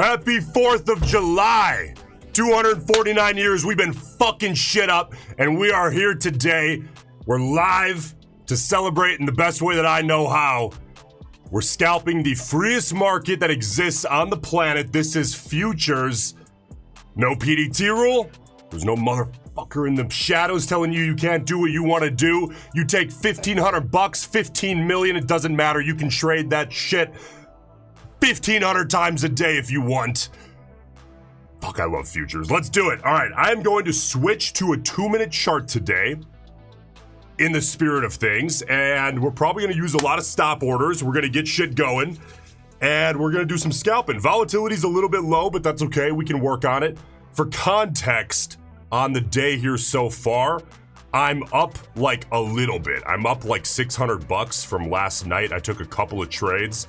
Happy 4th of July. 249 years we've been fucking shit up, and we are here today. We're live to celebrate in the best way that I know how. We're scalping the freest market that exists on the planet. This is futures. No PDT rule. There's no motherfucker in the shadows telling you can't do what you want to do. You take $1,500, 15 million, it doesn't matter. You can trade that shit 1,500 times a day if you want. Fuck, I love futures. Let's do it. All right, I am going to switch to a 2-minute chart today in the spirit of things, and we're probably going to use a lot of stop orders. We're going to get shit going, and we're going to do some scalping. Volatility's a little bit low, but that's okay. We can work on it. For context, on the day here so far, I'm up like a little bit. I'm up like $600 from last night. I took a couple of trades.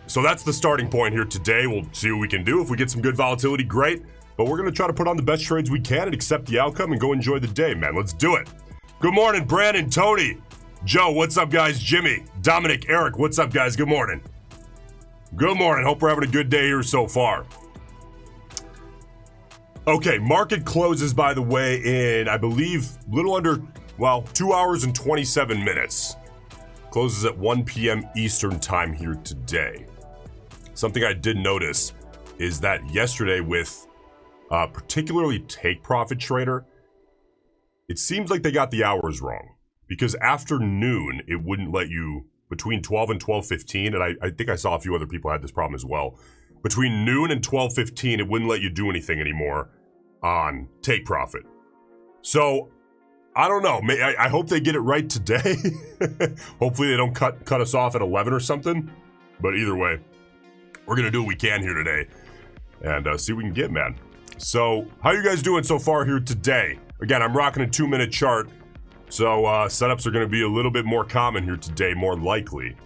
So that's the starting point here today. We'll see what we can do. If we get some good volatility, great. But we're going to try to put on the best trades we can and accept the outcome and go enjoy the day, man. Let's do it. Good morning, Brandon, Tony, Joe, what's up, guys? Jimmy, Dominic, Eric, what's up, guys? Good morning. Good morning. Hope we're having a good day here so far. Okay, market closes, by the way, in, I believe, a little under, 2 hours and 27 minutes. Closes at 1 p.m. Eastern time here today. Something I did notice is that yesterday with particularly Take Profit Trader, it seems like they got the hours wrong, because after noon, it wouldn't let you, between 12 and 12:15, and I think I saw a few other people had this problem as well. Between noon and 12:15, it wouldn't let you do anything anymore on Take Profit. So, I don't know. I hope they get it right today. Hopefully they don't cut us off at 11 or something. But either way, we're going to do what we can here today and see what we can get, man. So, how you guys doing so far here today? Again, I'm rocking a 2-minute chart, so setups are going to be a little bit more common here today, more likely.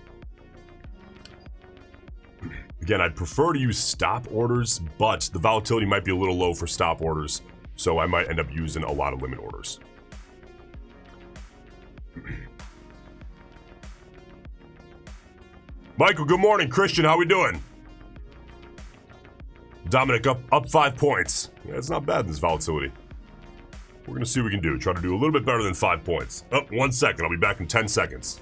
Again, I'd prefer to use stop orders, but the volatility might be a little low for stop orders, so I might end up using a lot of limit orders. Michael, good morning. Christian, how we doing? Dominic, up 5 points. Yeah, it's not bad in this volatility. We're going to see what we can do. Try to do a little bit better than 5 points. Oh, 1 second. I'll be back in 10 seconds.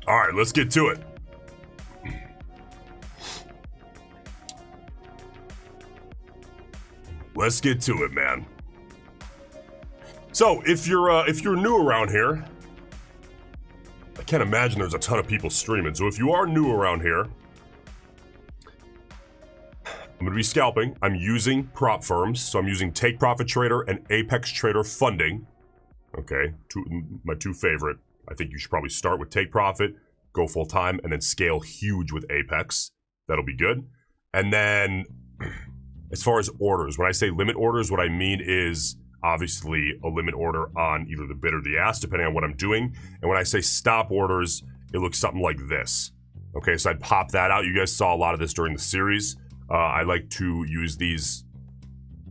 All right, let's get to it. Let's get to it, man. So, if you're new around here, I can't imagine there's a ton of people streaming. So if you are new around here, I'm going to be scalping. I'm using prop firms. So I'm using Take Profit Trader and Apex Trader Funding. Okay, my two favorite. I think you should probably start with Take Profit, go full time, and then scale huge with Apex. That'll be good. And then, as far as orders, when I say limit orders, what I mean is obviously a limit order on either the bid or the ask, depending on what I'm doing. And when I say stop orders, it looks something like this. Okay, so I'd pop that out. You guys saw a lot of this during the series. I like to use these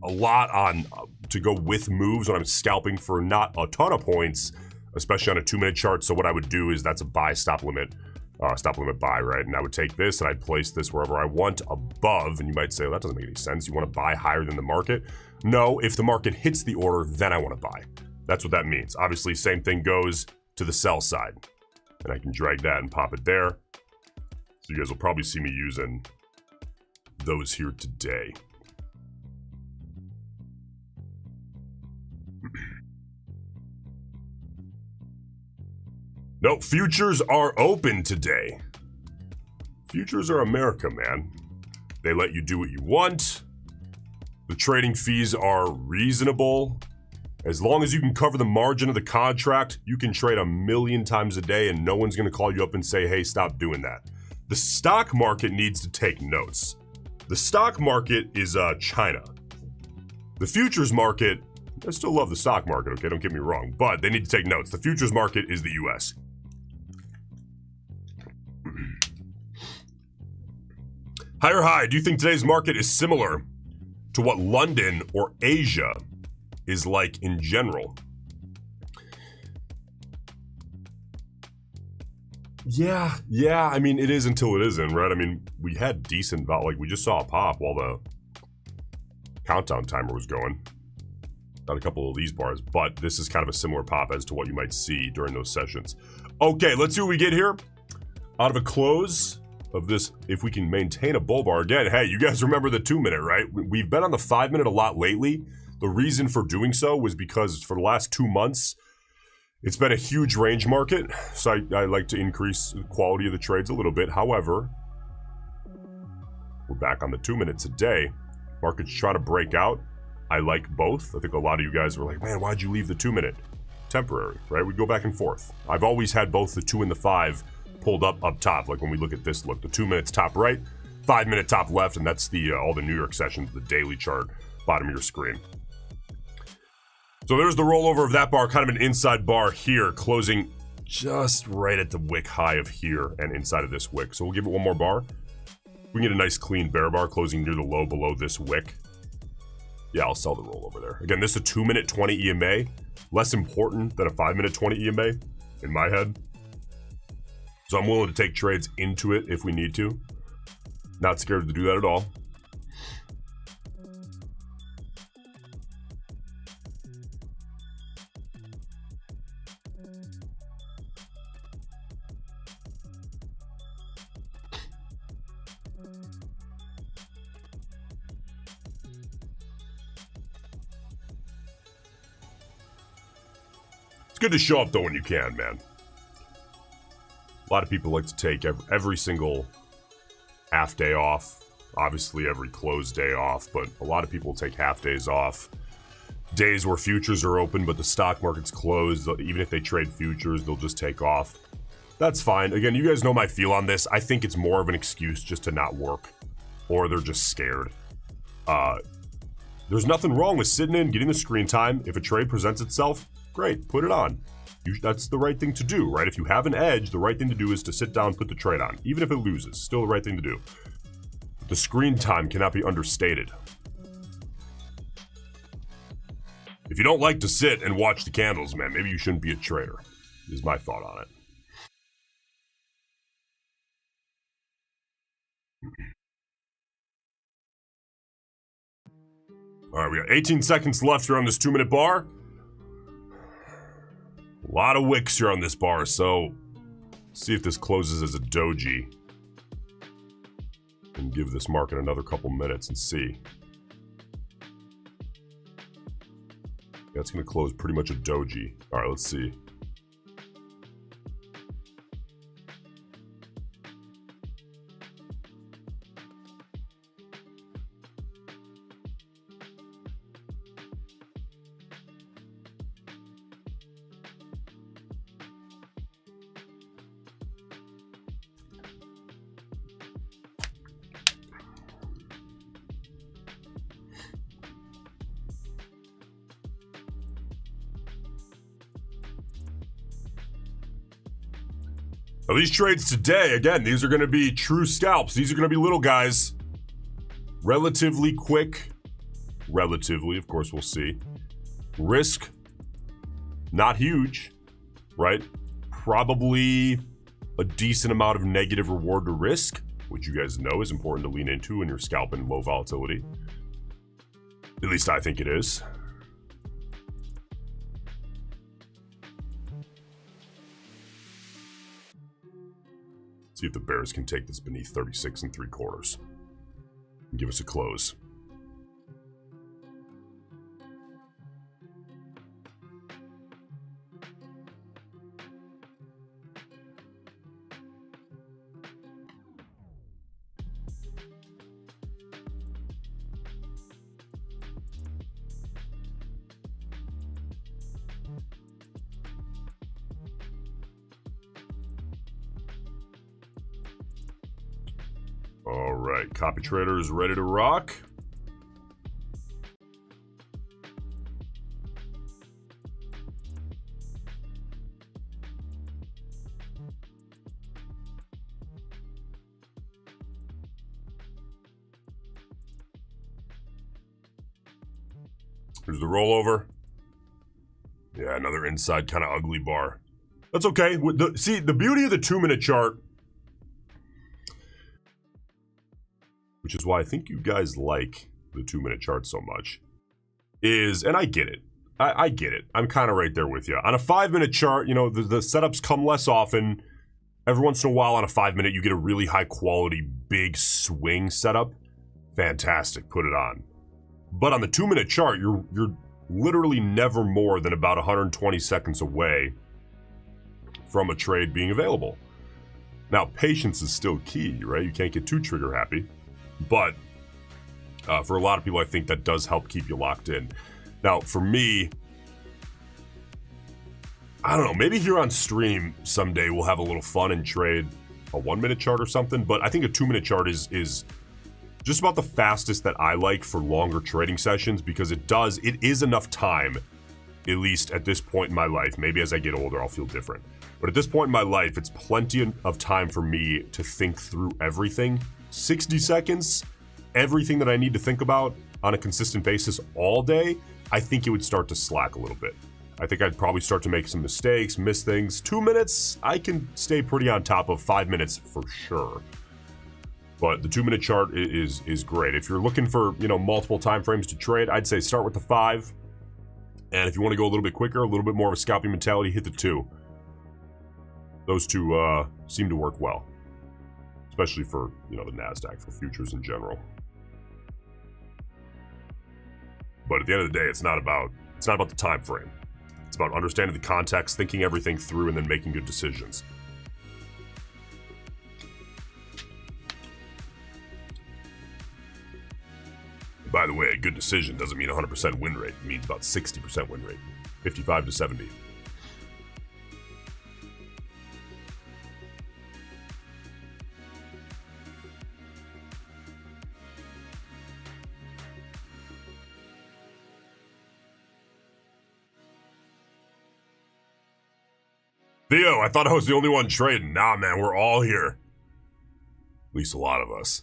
a lot on to go with moves when I'm scalping for not a ton of points, especially on a 2-minute chart. So what I would do is that's a buy stop limit buy, right? And I would take this and I'd place this wherever I want above. And you might say, well, that doesn't make any sense. You want to buy higher than the market? No, if the market hits the order, then I want to buy. That's what that means. Obviously, same thing goes to the sell side. And I can drag that and pop it there. So you guys will probably see me using those here today. No, futures are open today. Futures are America, man. They let you do what you want. The trading fees are reasonable. As long as you can cover the margin of the contract, you can trade 1,000,000 times a day and no one's gonna call you up and say, hey, stop doing that. The stock market needs to take notes. The stock market is China. The futures market I still love the stock market, okay? Don't get me wrong. But they need to take notes. The futures market is the US. High or high, do you think today's market is similar to what London or Asia is like in general? Yeah, I mean, it is until it isn't, right? I mean, we had decent, like, we just saw a pop while the countdown timer was going. Not a couple of these bars, but this is kind of a similar pop as to what you might see during those sessions. Okay, let's see what we get here. Out of a close of this, if we can maintain a bull bar again. Hey, you guys remember the 2-minute, right? We've been on the 5-minute a lot lately. The reason for doing so was because for the last 2 months, it's been a huge range market, so I like to increase the quality of the trades a little bit. However, we're back on the 2-minute today. Market's trying to break out. I like both. I think a lot of you guys were like, man, why'd you leave the 2-minute? Temporary, right? We go back and forth. I've always had both the 2 and the 5 pulled up top. Like when we look at this look, the 2 minutes top right, 5-minute top left, and that's the all the New York sessions, the daily chart, bottom of your screen. So there's the rollover of that bar, kind of an inside bar here, closing just right at the wick high of here and inside of this wick. So we'll give it one more bar. We can get a nice clean bear bar closing near the low below this wick. Yeah, I'll sell the rollover there. Again, this is a 2-minute 20 EMA. Less important than a 5-minute 20 EMA in my head. So I'm willing to take trades into it if we need to. Not scared to do that at all. It's good to show up though when you can, man. A lot of people like to take every single half day off, obviously every close day off, but a lot of people take half days off. Days where futures are open, but the stock market's closed. Even if they trade futures, they'll just take off. That's fine. Again, you guys know my feel on this. I think it's more of an excuse just to not work, or they're just scared. There's nothing wrong with sitting in, getting the screen time. If a trade presents itself, great, put it on. That's the right thing to do, right? If you have an edge, the right thing to do is to sit down, put the trade on. Even if it loses, still the right thing to do. The screen time cannot be understated. If you don't like to sit and watch the candles, man, maybe you shouldn't be a trader, is my thought on it. All right, we got 18 seconds left here on this 2-minute bar. A lot of wicks here on this bar, so see if this closes as a doji. And give this market another couple minutes and see. Yeah, it's going to close pretty much a doji. All right, let's see. Now these trades today, again, these are going to be true scalps. These are going to be little guys. Relatively quick. Relatively, of course, we'll see. Risk, not huge, right? Probably a decent amount of negative reward to risk, which you guys know is important to lean into when you're scalping low volatility. At least I think it is. See if the bears can take this beneath 36 3/4 and give us a close. All right, copy trader is ready to rock. Here's the rollover. Yeah, another inside kind of ugly bar. That's okay. See, the beauty of the 2-minute chart, which is why I think you guys like the 2-minute chart so much, is, and I get it. I get it. I'm kind of right there with you. On a 5-minute chart, you know, the setups come less often. Every once in a while on a 5-minute, you get a really high quality, big swing setup. Fantastic, put it on. But on the 2-minute chart, you're literally never more than about 120 seconds away from a trade being available. Now, patience is still key, right? You can't get too trigger happy. But for a lot of people, I think that does help keep you locked in. Now, for me, I don't know, maybe here on stream someday we'll have a little fun and trade a 1-minute chart or something, but I think a 2-minute chart is just about the fastest that I like for longer trading sessions, because it is enough time, at least at this point in my life. Maybe as I get older I'll feel different. But at this point in my life, it's plenty of time for me to think through everything. 60 seconds, everything that I need to think about on a consistent basis all day, I think it would start to slack a little bit. I think I'd probably start to make some mistakes, miss things. 2 minutes, I can stay pretty on top of. 5 minutes for sure. But the 2-minute chart is great. If you're looking for, you know, multiple time frames to trade, I'd say start with the 5. And if you want to go a little bit quicker, a little bit more of a scalping mentality, hit the 2. Those two seem to work well, especially for, you know, the Nasdaq, for futures in general. But at the end of the day, it's not about the time frame. It's about understanding the context, thinking everything through, and then making good decisions. By the way, a good decision doesn't mean 100% win rate. It means about 60% win rate, 55 to 70. Theo, I thought I was the only one trading. Nah, man, we're all here. At least a lot of us.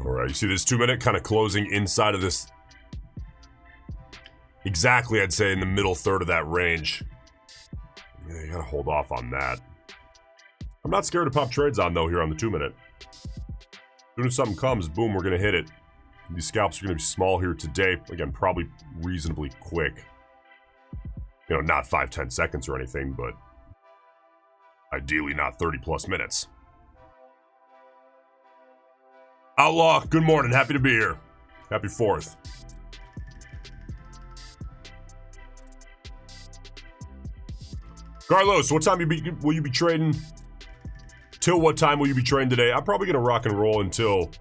All right, you see this 2-minute kind of closing inside of this. Exactly, I'd say in the middle third of that range. Yeah, you gotta hold off on that. I'm not scared to pop trades on, though, here on the 2-minute. As soon as something comes, boom, we're gonna hit it. These scalps are gonna be small here today. Again, probably reasonably quick. You know, not 5-10 seconds or anything, but ideally not 30+ minutes. Outlaw, good morning. Happy to be here. Happy 4th. Carlos, what time will you be trading? Till what time will you be trading today? I'm probably going to rock and roll until,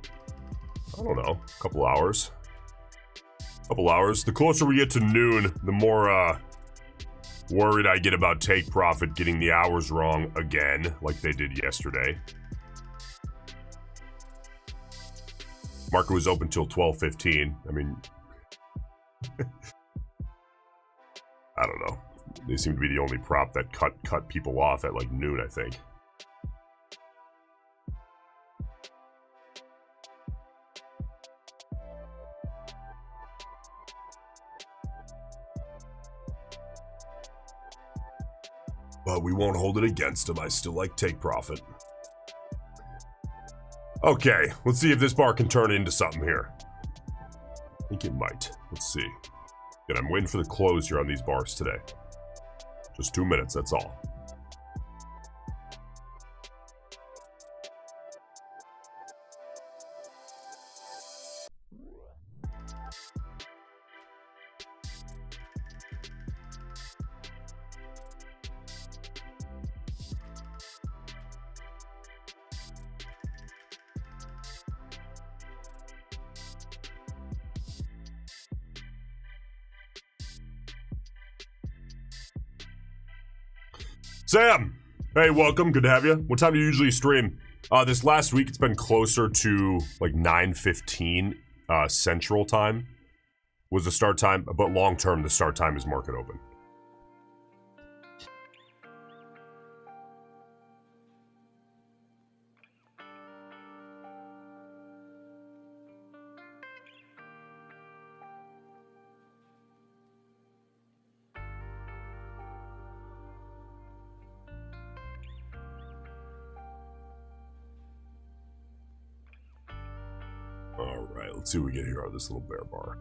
I don't know, a couple hours. The closer we get to noon, the more worried I get about take profit getting the hours wrong again, like they did yesterday. Market was open till 12:15. I mean, I don't know. They seem to be the only prop that cut people off at like noon, I think. But we won't hold it against them. I still like take profit. Okay, let's see if this bar can turn into something here. I think it might. Let's see. And I'm waiting for the close here on these bars today. Just 2 minutes, that's all. Sam! Hey, welcome. Good to have you. What time do you usually stream? This last week, it's been closer to like 9:15 Central Time was the start time, but long term, the start time is market open. All right, let's see what we get here out of this little bear bar.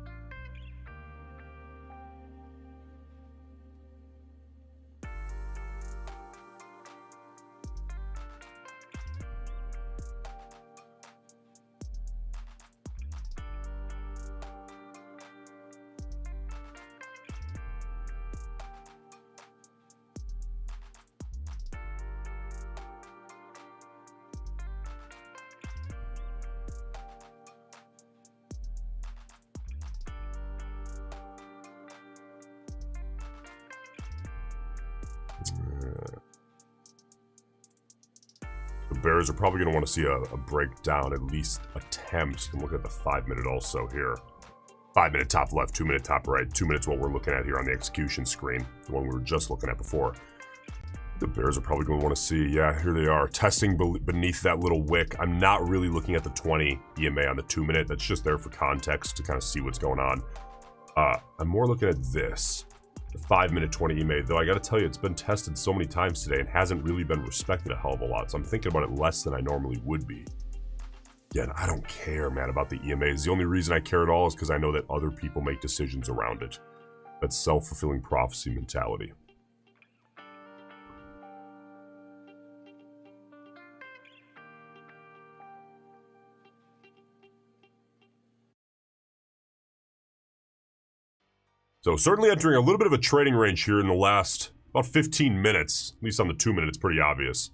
The Bears are probably going to want to see a breakdown, at least attempt. You can look at the 5-minute also here. 5-minute top left, 2-minute top right. 2 minutes what we're looking at here on the execution screen, the one we were just looking at before. The Bears are probably going to want to see, yeah, here they are, testing beneath that little wick. I'm not really looking at the 20 EMA on the 2-minute. That's just there for context to kind of see what's going on. I'm more looking at this. The 5-minute 20 EMA, though I gotta tell you, it's been tested so many times today and hasn't really been respected a hell of a lot, so I'm thinking about it less than I normally would be. Again, I don't care, man, about the EMAs. The only reason I care at all is because I know that other people make decisions around it. That's self-fulfilling prophecy mentality. So certainly entering a little bit of a trading range here in the last about 15 minutes. At least on the 2-minute, it's pretty obvious.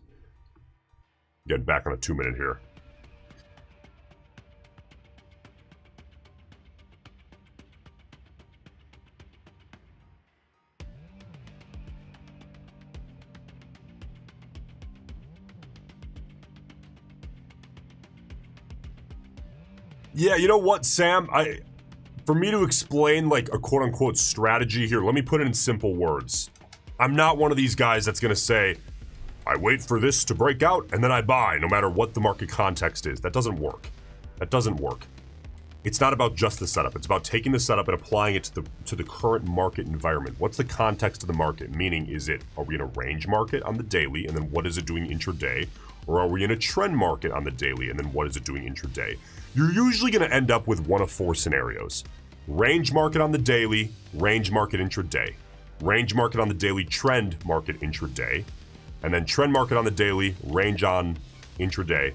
Getting back on a 2-minute here. Yeah, you know what, Sam? For me to explain like a quote-unquote strategy here, let me put it in simple words. I'm not one of these guys that's gonna say, I wait for this to break out and then I buy, no matter what the market context is. That doesn't work. That doesn't work. It's not about just the setup. It's about taking the setup and applying it to the current market environment. What's the context of the market? Meaning, are we in a range market on the daily, and then what is it doing intraday? Or are we in a trend market on the daily, and then what is it doing intraday? You're usually going to end up with one of 4 scenarios. Range market on the daily, range market intraday. Range market on the daily, trend market intraday. And then trend market on the daily, range on intraday.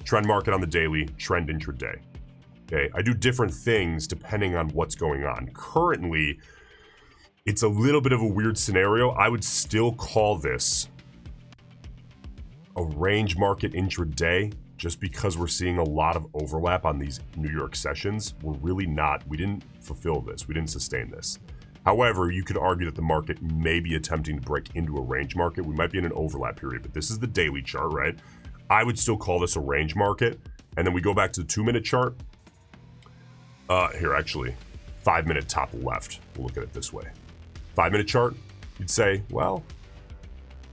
Trend market on the daily, trend intraday. Okay, I do different things depending on what's going on. Currently, it's a little bit of a weird scenario. I would still call this a range market intraday, just because we're seeing a lot of overlap on these New York sessions. We didn't fulfill this. We didn't sustain this. However, you could argue that the market may be attempting to break into a range market. We might be in an overlap period, but this is the daily chart, right? I would still call this a range market. And then we go back to the 2-minute chart. Here, actually, 5-minute top left. We'll look at it this way. 5-minute chart, you'd say, well,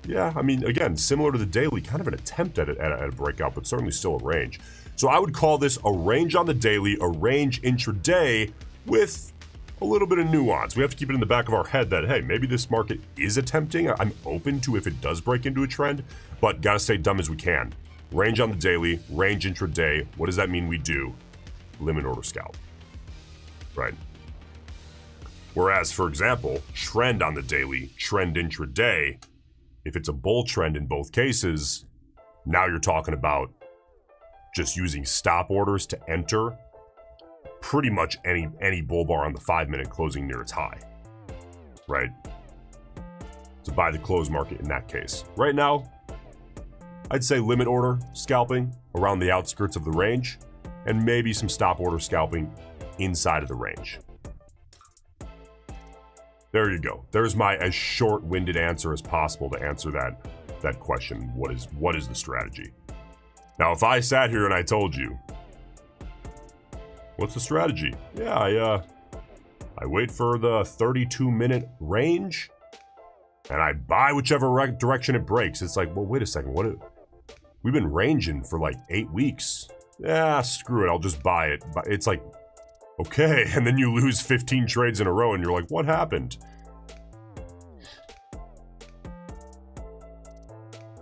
yeah, I mean, again, similar to the daily, kind of an attempt at a breakout, but certainly still a range. So I would call this a range on the daily, a range intraday with a little bit of nuance. We have to keep it in the back of our head that, hey, maybe this market is attempting. I'm open to if it does break into a trend, but gotta stay dumb as we can. Range on the daily, range intraday. What does that mean we do? Limit order scalp. Right? Whereas, for example, trend on the daily, trend intraday, if it's a bull trend in both cases, now you're talking about just using stop orders to enter pretty much any bull bar on the 5-minute closing near its high, right? To buy the close market in that case. Right now, I'd say limit order scalping around the outskirts of the range, and maybe some stop order scalping inside of the range. There you go. There's my as short-winded answer as possible to answer that question. What is the strategy? Now, if I sat here and I told you, what's the strategy? Yeah, I wait for the 32-minute range, and I buy whichever direction it breaks. It's like, well, wait a second. We've been ranging for like 8 weeks. Yeah, screw it. I'll just buy it. It's like, okay, and then you lose 15 trades in a row, and you're like, what happened?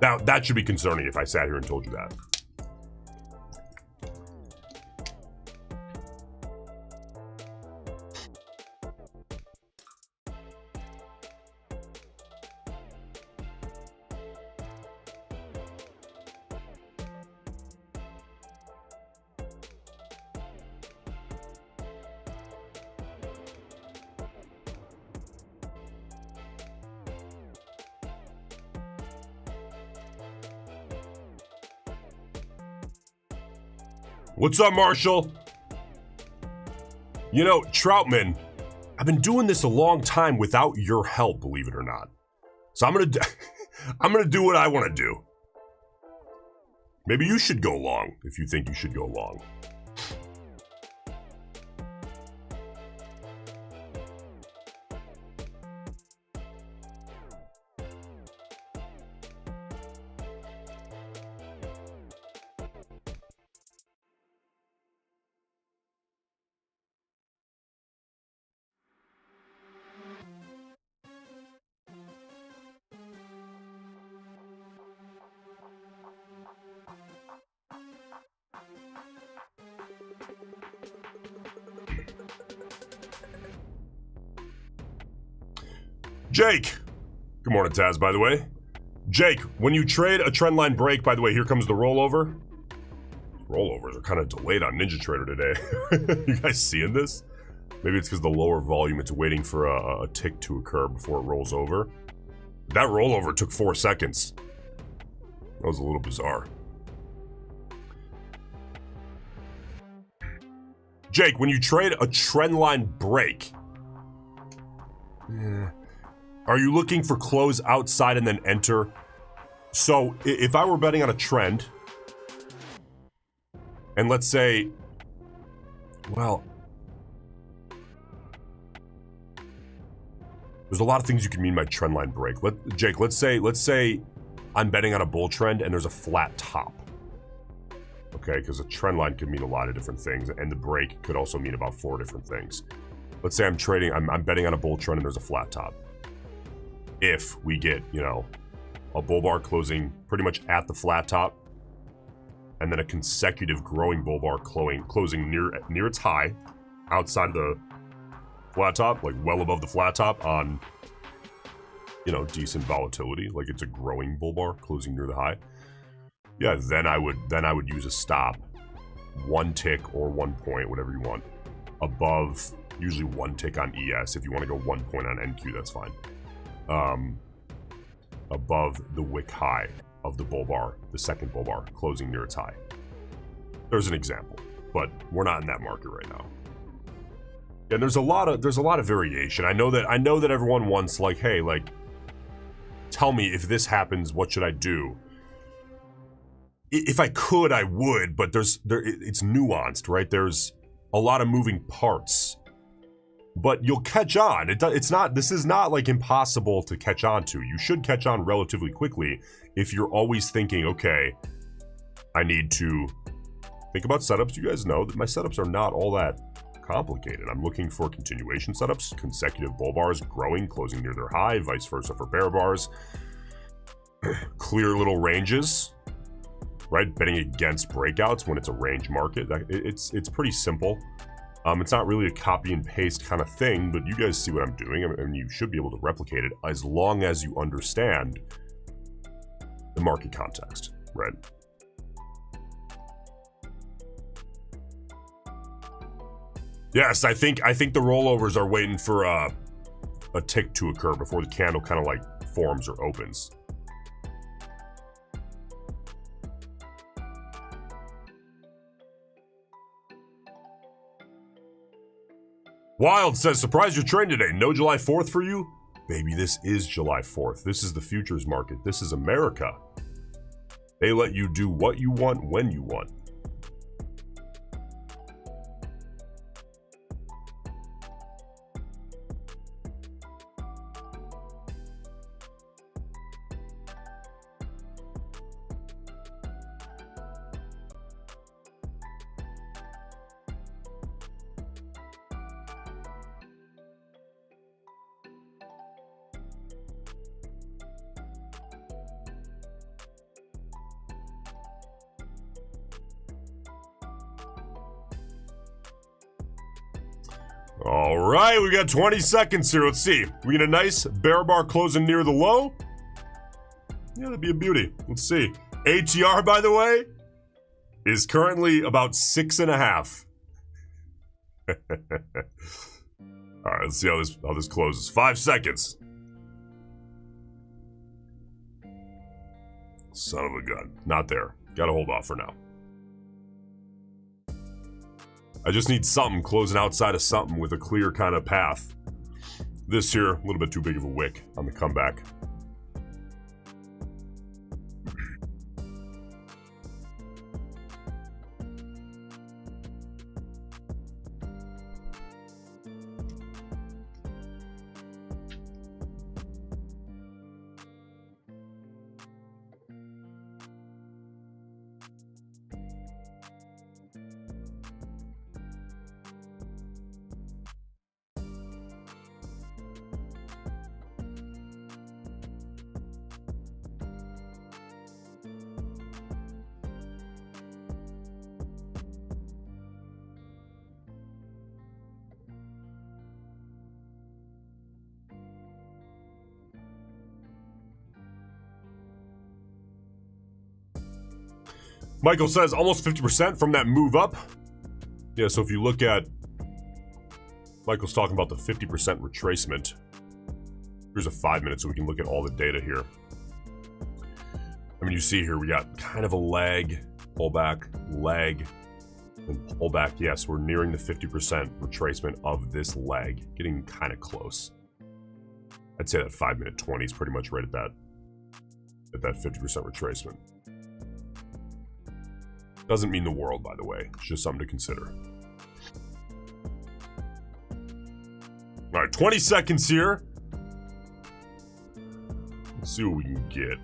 Now, that should be concerning if I sat here and told you that. What's up, Marshall? You know, Troutman, I've been doing this a long time without your help, believe it or not. So I'm gonna do what I want to do. Maybe you should go long if you think you should go long. Jake. Good morning, Taz, by the way. Jake, when you trade a trendline break, by the way, here comes the rollover. Rollovers are kind of delayed on Ninja Trader today. You guys seeing this? Maybe it's because the lower volume, it's waiting for a tick to occur before it rolls over. That rollover took 4 seconds. That was a little bizarre. Jake, when you trade a trendline break, are you looking for close outside and then enter? So if I were betting on a trend, and let's say, well, there's a lot of things you can mean by trendline break. Jake, let's say I'm betting on a bull trend and there's a flat top. Okay, because a trend line could mean a lot of different things, and the break could also mean about 4 different things. Let's say I'm betting on a bull trend and there's a flat top. If we get, you know, a bull bar closing pretty much at the flat top, and then a consecutive growing bull bar closing near its high, outside of the flat top, like well above the flat top on, you know, decent volatility, like it's a growing bull bar closing near the high. Yeah, then I would use a stop, 1 tick or 1 point, whatever you want, above, usually 1 tick on ES. If you want to go 1 point on NQ, that's fine. Above the wick high of the bull bar, the second bull bar, closing near its high. There's an example, but we're not in that market right now. And there's a lot of variation. I know that everyone wants, like, hey, like, tell me if this happens, what should I do? If I could, I would, but it's nuanced, right? There's a lot of moving parts, but you'll catch on. This is not like impossible to catch on to. You should catch on relatively quickly if you're always thinking, okay, I need to think about setups. You guys know that my setups are not all that complicated. I'm looking for continuation setups, consecutive bull bars, growing, closing near their high, vice versa for bear bars, clear little ranges, right? Betting against breakouts when it's a range market. It's pretty simple. It's not really a copy and paste kind of thing, but you guys see what I'm doing, and you should be able to replicate it as long as you understand the market context, right? Yes, I think the rollovers are waiting for a tick to occur before the candle kind of like forms or opens. Wild says, surprise your train today. No July 4th for you? Baby, this is July 4th. This is the futures market. This is America. They let you do what you want when you want. All right, we got 20 seconds here. Let's see. We get a nice bear bar closing near the low. Yeah, that'd be a beauty. Let's see. ATR, by the way, is currently about 6.5. All right, let's see how this closes. 5 seconds. Son of a gun. Not there. Gotta hold off for now. I just need something closing outside of something with a clear kind of path. This here, a little bit too big of a wick on the comeback. Michael says almost 50% from that move up. Yeah, so if you look at, Michael's talking about the 50% retracement. Here's a 5 minute so we can look at all the data here. I mean, you see here, we got kind of a lag, pullback, lag, and pullback. Yes, we're nearing the 50% retracement of this lag, getting kind of close. I'd say that 5 minute 20 is pretty much right at that 50% retracement. Doesn't mean the world, by the way. It's just something to consider. All right, 20 seconds here. Let's see what we can get.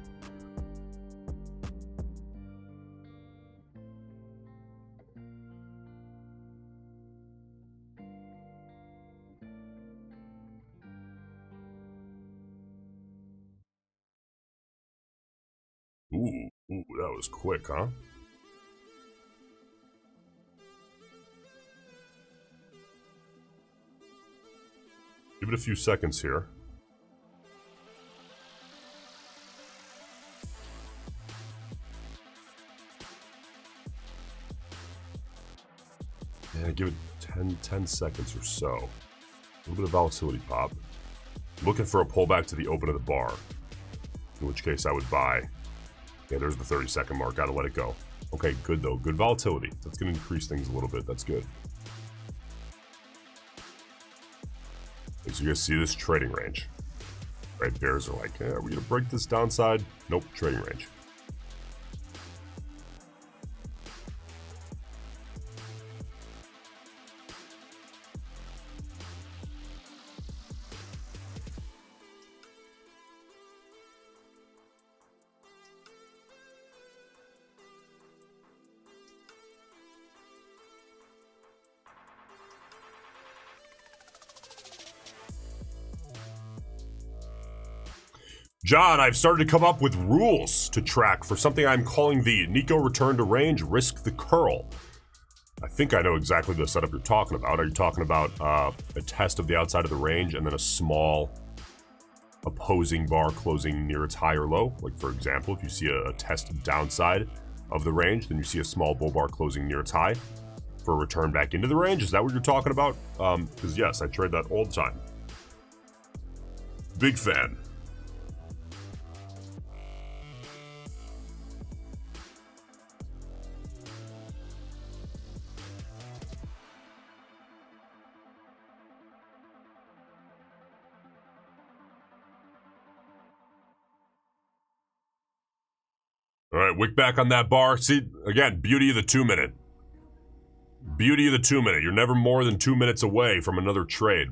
Ooh, that was quick, huh? Give it a few seconds here. Yeah, give it 10 seconds or so. A little bit of volatility pop. Looking for a pullback to the open of the bar. In which case I would buy. Yeah, there's the 30-second mark. Gotta let it go. Okay, good though. Good volatility. That's gonna increase things a little bit. That's good. So you guys see this trading range, right? Bears are like, are we gonna break this downside? Nope, trading range. John, I've started to come up with rules to track for something I'm calling the Nico return to range, risk the curl. I think I know exactly the setup you're talking about. Are you talking about a test of the outside of the range and then a small opposing bar closing near its high or low? Like, for example, if you see a test downside of the range, then you see a small bull bar closing near its high for a return back into the range. Is that what you're talking about? Because yes, I trade that all the time. Big fan. All right, wick back on that bar. See, again, beauty of the 2 minute. Beauty of the 2 minute. You're never more than 2 minutes away from another trade.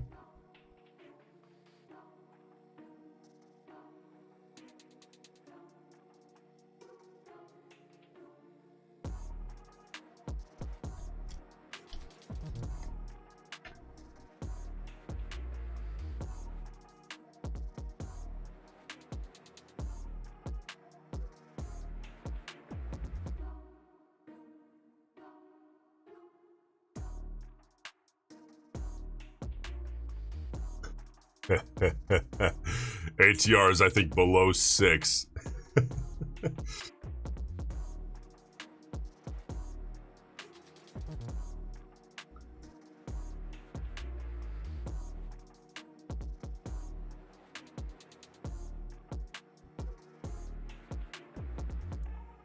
ATR is, I think, below 6.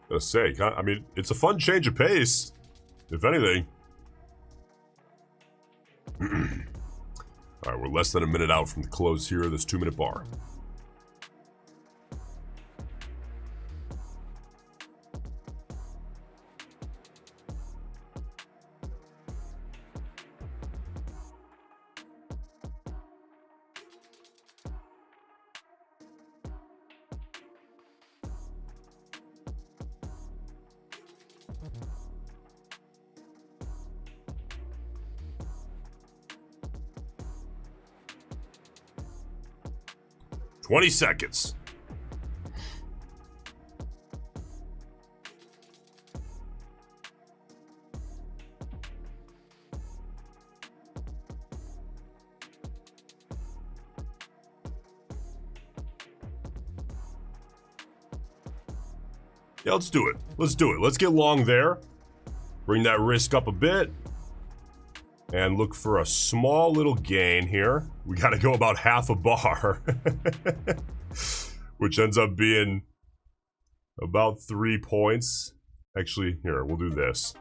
Gotta say, I mean, it's a fun change of pace, if anything. All right, we're less than a minute out from the close here of this 2 minute bar. "20 seconds. Yeah, let's do it. Let's do it. Let's get long there. Bring that risk up a bit. And look for a small little gain here. We got to go about half a bar. Which ends up being about 3 points. Actually, here, we'll do this.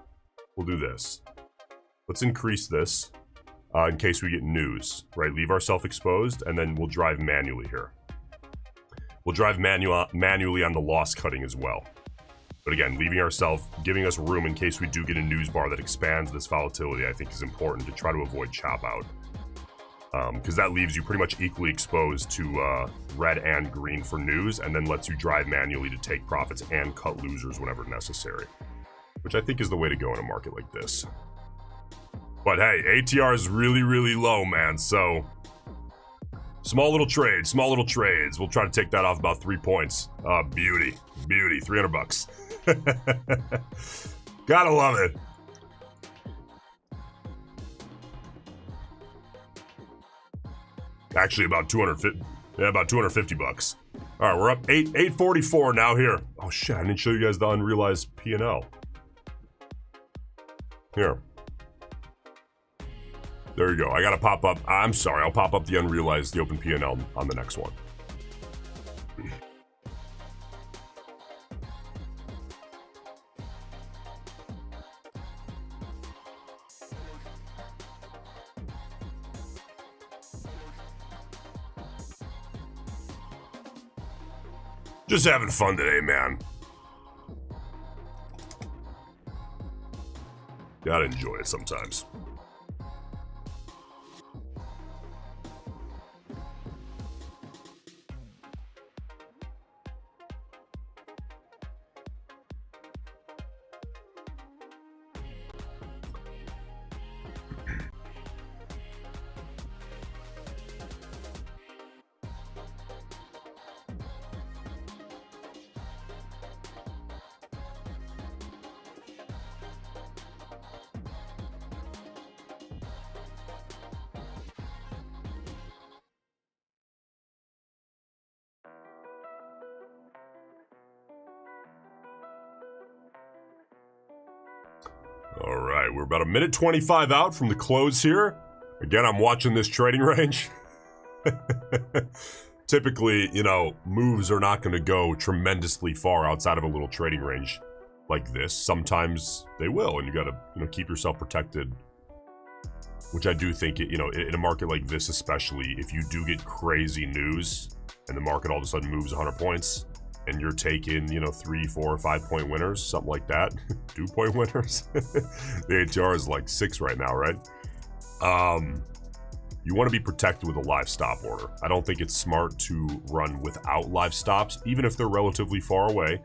We'll do this. Let's increase this in case we get news, right? Leave ourselves exposed, and then we'll drive manually here. We'll drive manually on the loss cutting as well. But again, leaving ourselves, giving us room in case we do get a news bar that expands this volatility, I think is important to try to avoid chop out. Because that leaves you pretty much equally exposed to red and green for news, and then lets you drive manually to take profits and cut losers whenever necessary. Which I think is the way to go in a market like this. But hey, ATR is really, really low, man, so... Small little trades. We'll try to take that off about 3 points. Beauty. Beauty. 300 bucks. Gotta love it. Actually, about 250. Yeah, about 250 bucks. All right, we're up 844 now here. Oh shit, I didn't show you guys the unrealized P&L. Here. There you go. I gotta pop up. I'm sorry. I'll pop up the unrealized, the open P&L on the next one. Just having fun today, man. Gotta enjoy it sometimes. All right, we're about a minute 25 out from the close here. Again, I'm watching this trading range. Typically, you know, moves are not going to go tremendously far outside of a little trading range like this. Sometimes they will, and you got to, you know, keep yourself protected. Which I do think, you know, in a market like this, especially if you do get crazy news and the market all of a sudden moves 100 points, and you're taking, you know, 3, 4, 5-point winners, something like that, 2-point winners. The ATR is like 6 right now, right? You want to be protected with a live stop order. I don't think it's smart to run without live stops, even if they're relatively far away.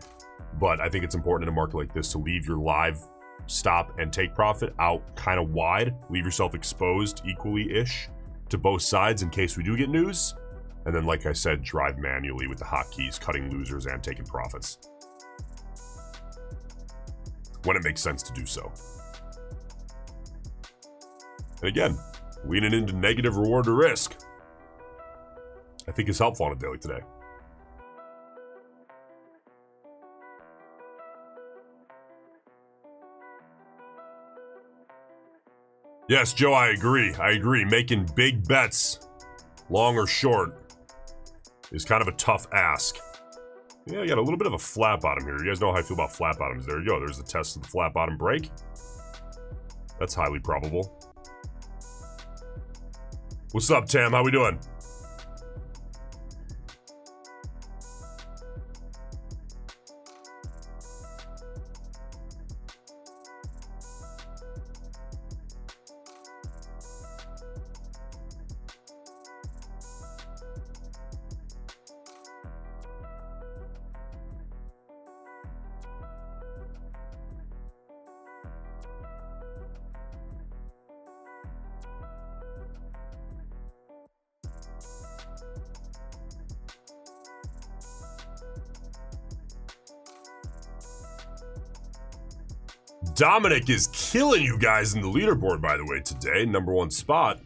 But I think it's important in a market like this to leave your live stop and take profit out kind of wide. Leave yourself exposed equally-ish to both sides in case we do get news. And then, like I said, drive manually with the hotkeys, cutting losers and taking profits when it makes sense to do so. And again, leaning into negative reward to risk, I think is helpful on a daily today. Yes, Joe, I agree. Making big bets, long or short, is kind of a tough ask. Yeah, you got a little bit of a flat bottom here. You guys know how I feel about flat bottoms. There you go. There's the test of the flat bottom break. That's highly probable. What's up, Tam? How we doing? Dominic is killing you guys in the leaderboard, by the way, today. #1 spot.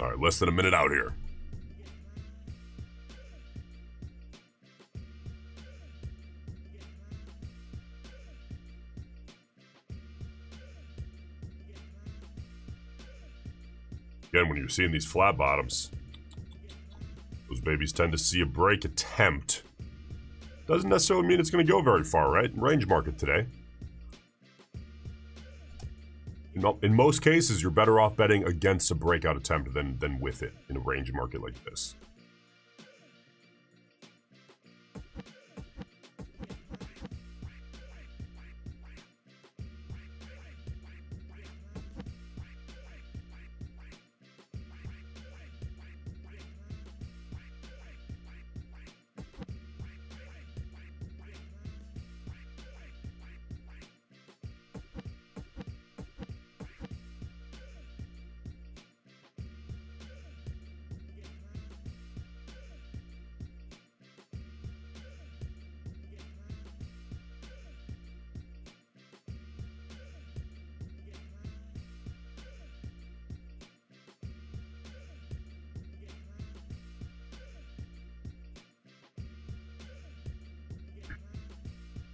All right, less than a minute out here. Again, when you're seeing these flat bottoms, those babies tend to see a break attempt. Doesn't necessarily mean it's going to go very far, right? Range market today. In most cases, you're better off betting against a breakout attempt than with it in a range market like this.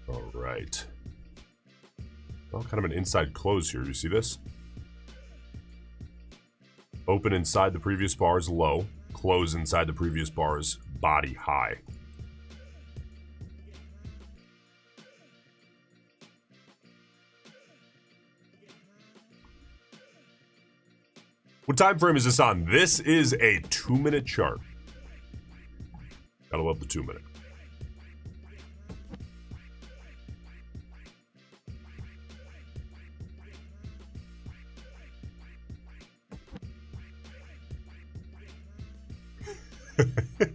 All right. Well, kind of an inside close here. You see this? Open inside the previous bar's low, close inside the previous bar's body high. What time frame is this on? This is a 2-minute chart. Gotta love the 2-minute.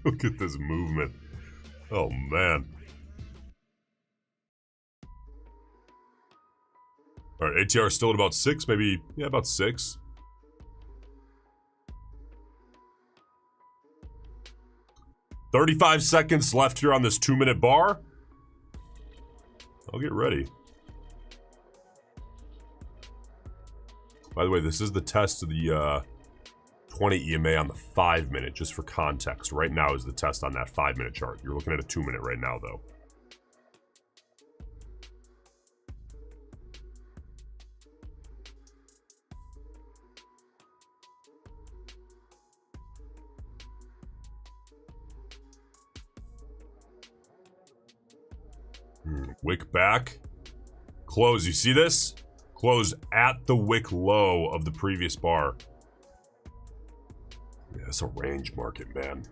Look at this movement. Oh, man. All right, ATR still at about 6, maybe, yeah, about 6. "35 seconds left here on this 2-minute bar. I'll get ready. By the way, this is the test of the 20 EMA on the 5-minute, just for context. Right now is the test on that 5-minute chart. You're looking at a 2-minute right now, though. Wick back. Close. You see this? Close at the wick low of the previous bar. Yeah, it's a range market, man.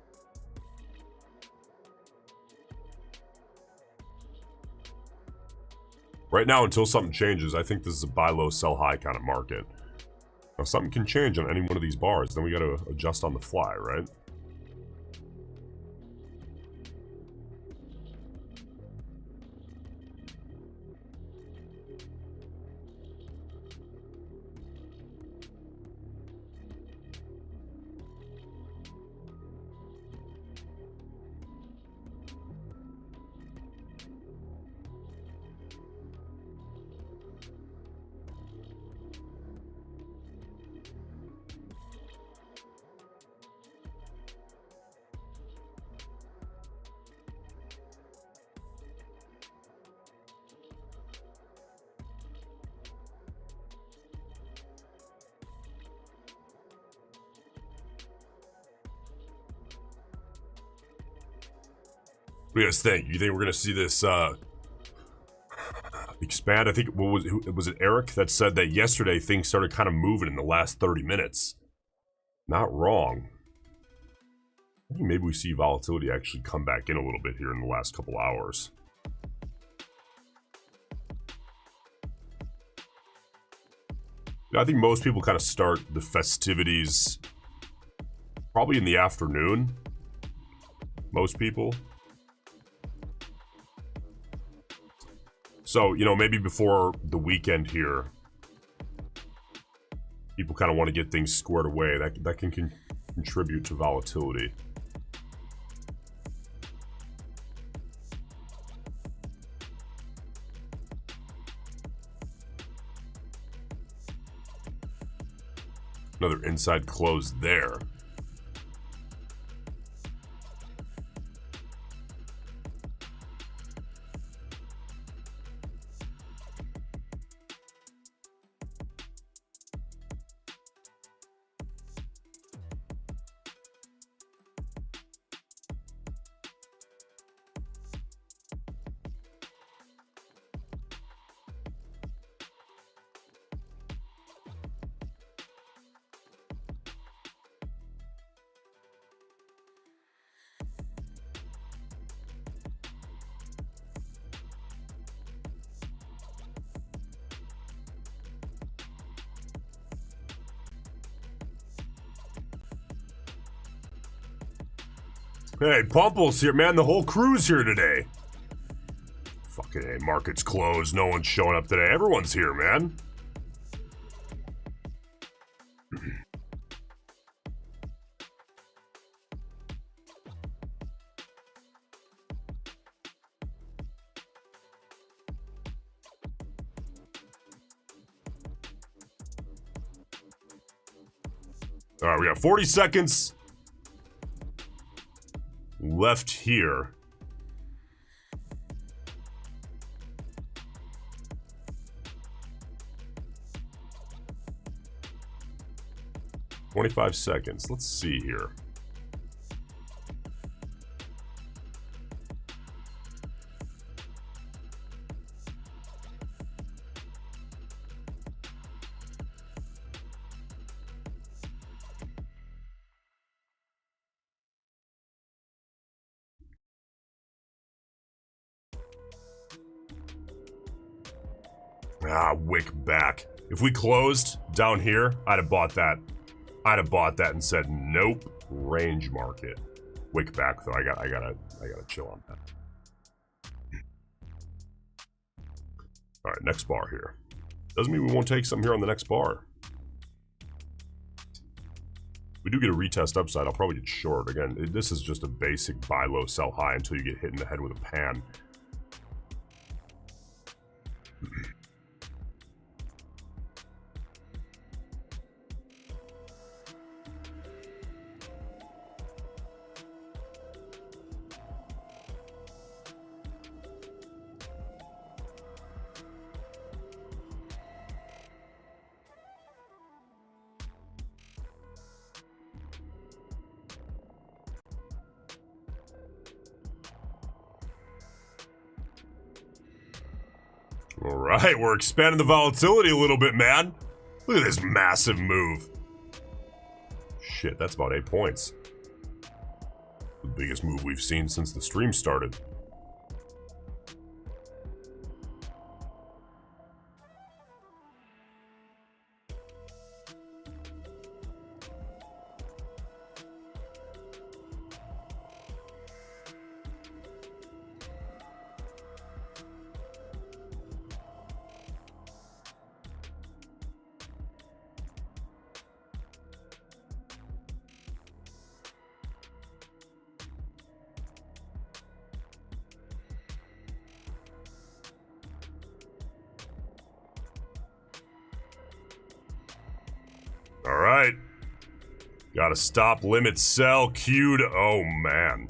Right now, until something changes, I think this is a buy low, sell high kind of market. Now, something can change on any one of these bars, then we got to adjust on the fly, right? What do you guys think? You think we're gonna see this expand? I think was it Eric that said that yesterday things started kind of moving in the last 30 minutes. Not wrong. I think maybe we see volatility actually come back in a little bit here in the last couple hours. I think most people kind of start the festivities probably in the afternoon. Most people. So, you know, maybe before the weekend here, people kind of want to get things squared away. That can contribute to volatility. Another inside close there. Hey, Pumple's here, man. The whole crew's here today. Fucking hey, market's closed. No one's showing up today. Everyone's here, man. All right, we got 40 seconds left here. "25 seconds. Let's see here. Wick back. If we closed down here, I'd have bought that. I'd have bought that and said, nope, range market. Wick back though. I gotta chill on that. All right, next bar here. Doesn't mean we won't take some here on the next bar. We do get a retest upside. I'll probably get short again. This is just a basic buy low, sell high until you get hit in the head with a pan. All right, we're expanding the volatility a little bit, man. Look at this massive move. Shit, that's about 8 points. The biggest move we've seen since the stream started. All right. Got a stop limit sell queued. Oh, man.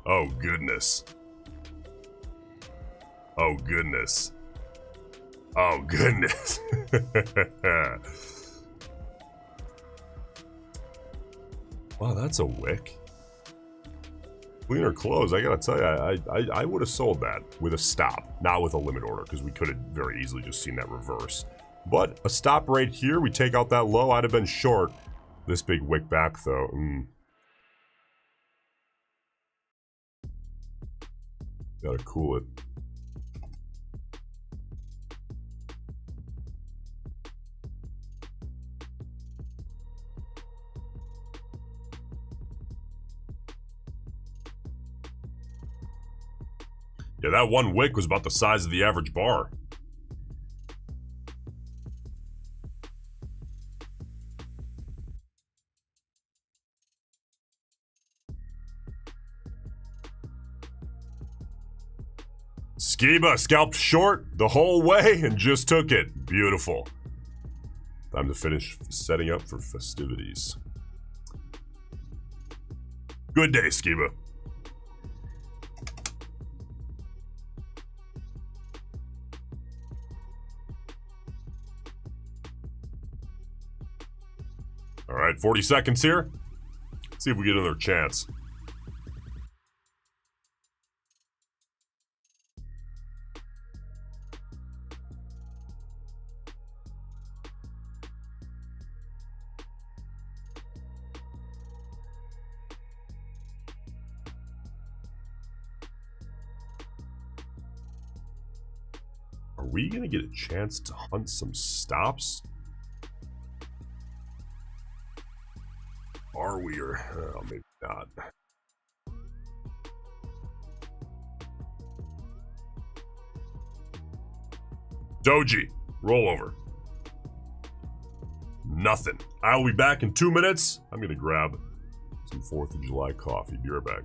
Oh, goodness. Oh, goodness. Oh, goodness. Wow, that's a wick. Clean or close, I gotta tell you, I would have sold that with a stop, not with a limit order, because we could have very easily just seen that reverse. But a stop right here, we take out that low, I'd have been short. This big wick back, though. Gotta cool it. Yeah, that one wick was about the size of the average bar. Skiba scalped short the whole way and just took it. Beautiful. Time to finish setting up for festivities. Good day, Skiba. All right, 40 seconds here. Let's see if we get another chance. Are we gonna get a chance to hunt some stops? Are we, or oh, maybe not. Doji, rollover. Nothing. I'll be back in 2 minutes. I'm gonna grab some 4th of July coffee. Be right back.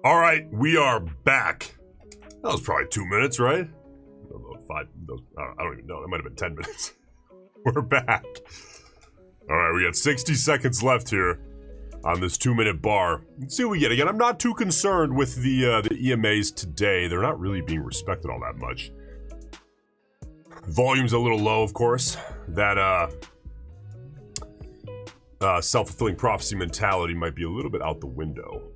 All right, we are back. That was probably 2 minutes, right? I don't know, I don't even know. That might have been 10 minutes. We're back. All right, we got 60 seconds left here on this 2-minute bar. Let's see what we get. Again, I'm not too concerned with the EMAs today. They're not really being respected all that much. Volume's a little low, of course. That self-fulfilling prophecy mentality might be a little bit out the window.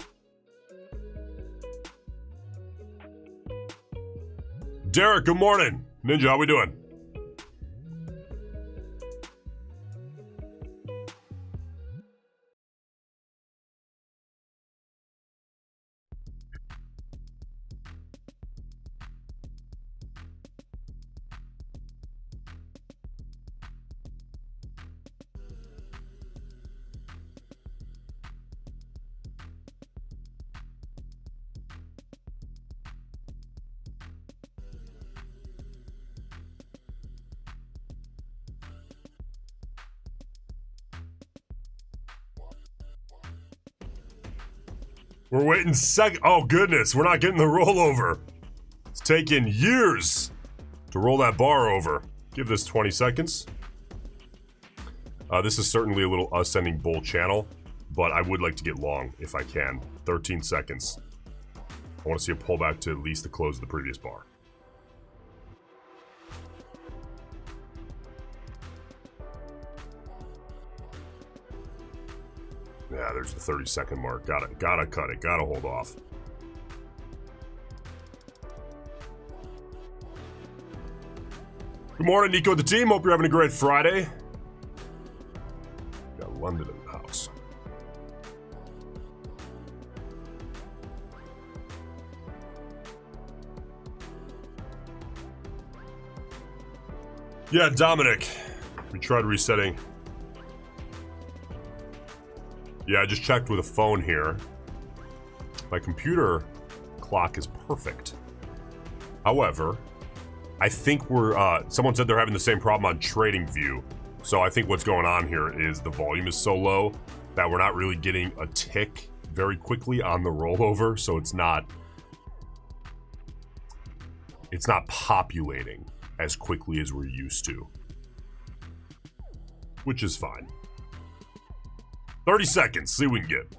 Derek, good morning. Ninja, how we doing? We're waiting oh goodness, we're not getting the rollover. It's taken years to roll that bar over. Give this 20 seconds. This is certainly a little ascending bull channel, but I would like to get long if I can. 13 seconds. I want to see a pullback to at least the close of the previous bar. Yeah, there's the 30-second mark. Gotta cut it. Gotta hold off. Good morning, Nico, the team. Hope you're having a great Friday. Got London in the house. Yeah, Dominic. We tried resetting. Yeah, I just checked with a phone here. My computer clock is perfect. However, I think someone said they're having the same problem on TradingView. So I think what's going on here is the volume is so low that we're not really getting a tick very quickly on the rollover. So it's not populating as quickly as we're used to, which is fine. 30 seconds, see what we can get.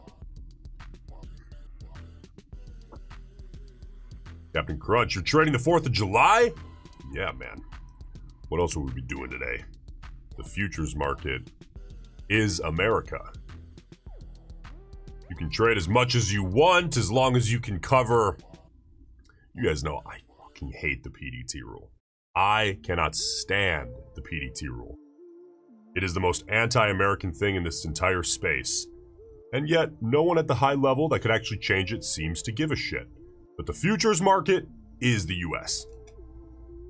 Captain Crunch, you're trading the 4th of July? Yeah, man. What else will we be doing today? The futures market is America. You can trade as much as you want, as long as you can cover. You guys know I fucking hate the PDT rule. I cannot stand the PDT rule. It is the most anti-American thing in this entire space. And yet, no one at the high level that could actually change it seems to give a shit. But the futures market is the US.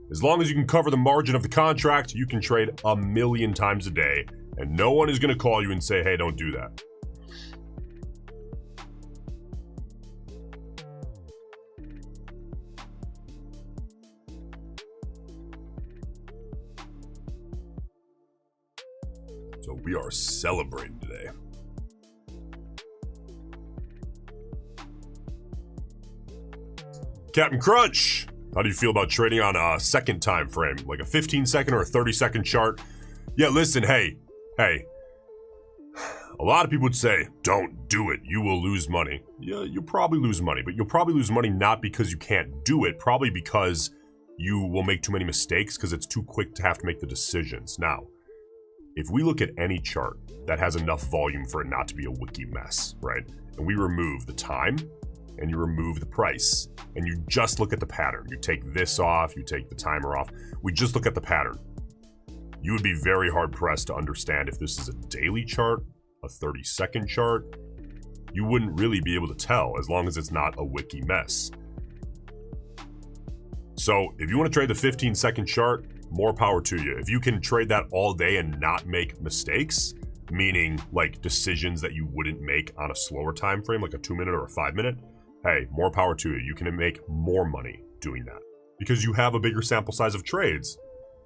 As long as you can cover the margin of the contract, you can trade 1,000,000 times a day, and no one is going to call you and say, hey, don't do that. So we are celebrating today. Captain Crunch, how do you feel about trading on a second time frame, like a 15-second or a 30-second chart? Yeah, listen, hey, a lot of people would say, don't do it, you will lose money. Yeah, you'll probably lose money, but you'll probably lose money not because you can't do it, probably because you will make too many mistakes because it's too quick to have to make the decisions. Now, if we look at any chart that has enough volume for it not to be a wiki mess, right? And we remove the time and you remove the price and you just look at the pattern. You take this off, you take the timer off. We just look at the pattern. You would be very hard pressed to understand if this is a daily chart, a 30-second chart. You wouldn't really be able to tell as long as it's not a wiki mess. So if you want to trade the 15-second chart, more power to you. If you can trade that all day and not make mistakes, meaning like decisions that you wouldn't make on a slower time frame, like a 2-minute or a 5-minute, hey, more power to you. You can make more money doing that because you have a bigger sample size of trades,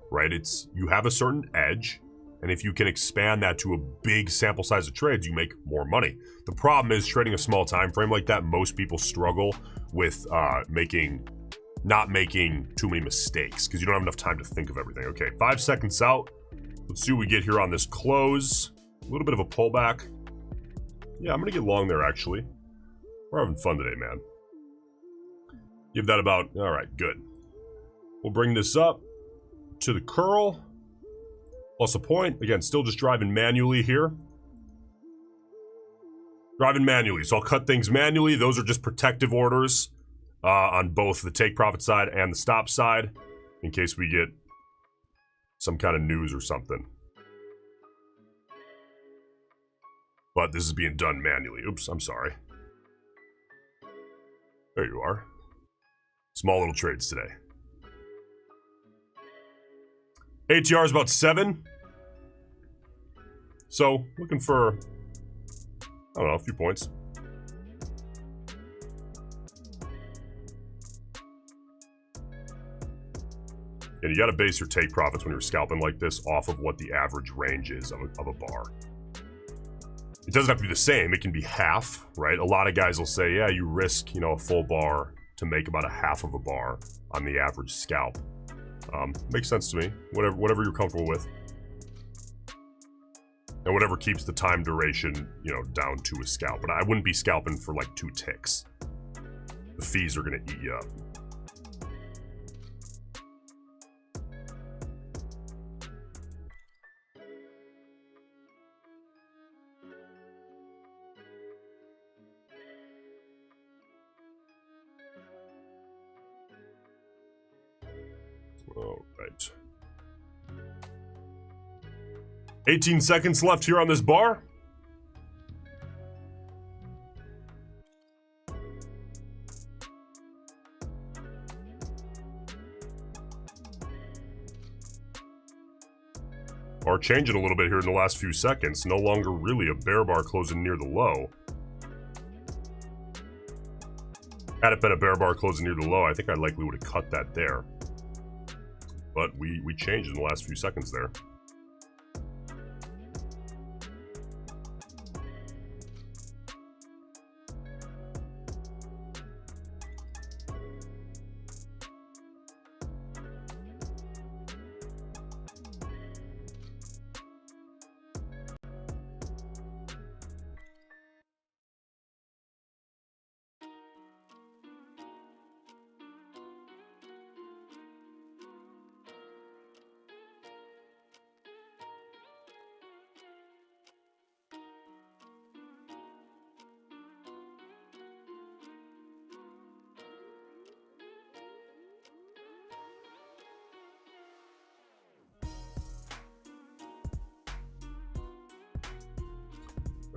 right? You have a certain edge, And if you can expand that to a big sample size of trades, you make more money. The problem is trading a small time frame like that, most people struggle with not making too many mistakes because you don't have enough time to think of everything. Okay, 5 seconds out. Let's see what we get here on this close. A little bit of a pullback. Yeah, I'm gonna get long there actually. We're having fun today, man. Give that about, all right, good. We'll bring this up to the curl. Plus a point. Again, still just driving manually here. Driving manually, so I'll cut things manually. Those are just protective orders on both the take profit side and the stop side in case we get some kind of news or something. But this is being done manually. Oops, I'm sorry. There you are. Small little trades today. ATR is about 7. So, looking for, I don't know, a few points. And you gotta base your take profits when you're scalping like this off of what the average range is of a bar. It doesn't have to be the same, it can be half, right? A lot of guys will say, yeah, you risk, a full bar to make about a half of a bar on the average scalp. Makes sense to me, whatever you're comfortable with. And whatever keeps the time duration, down to a scalp. But I wouldn't be scalping for like 2 ticks. The fees are gonna eat you up. All right. 18 seconds left here on this bar. Bar changing a little bit here in the last few seconds. No longer really a bear bar closing near the low. Had it been a bear bar closing near the low, I think I likely would have cut that there. But we changed in the last few seconds there.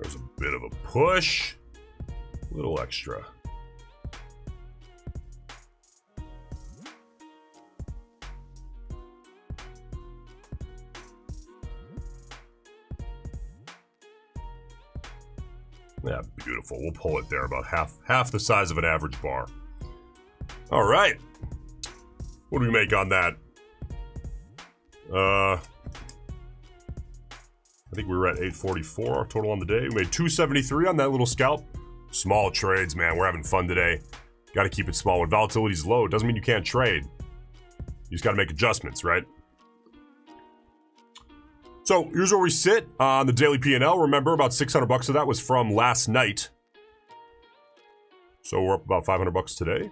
There's a bit of a push, a little extra. Yeah, beautiful. We'll pull it there, about half the size of an average bar. All right. What do we make on that? I think we were at 844 total on the day. We made 273 on that little scalp. Small trades, man. We're having fun today. Got to keep it small. When volatility's low, it doesn't mean you can't trade. You just got to make adjustments, right? So here's where we sit on the daily P&L. Remember, about 600 bucks of that was from last night. So we're up about 500 bucks today.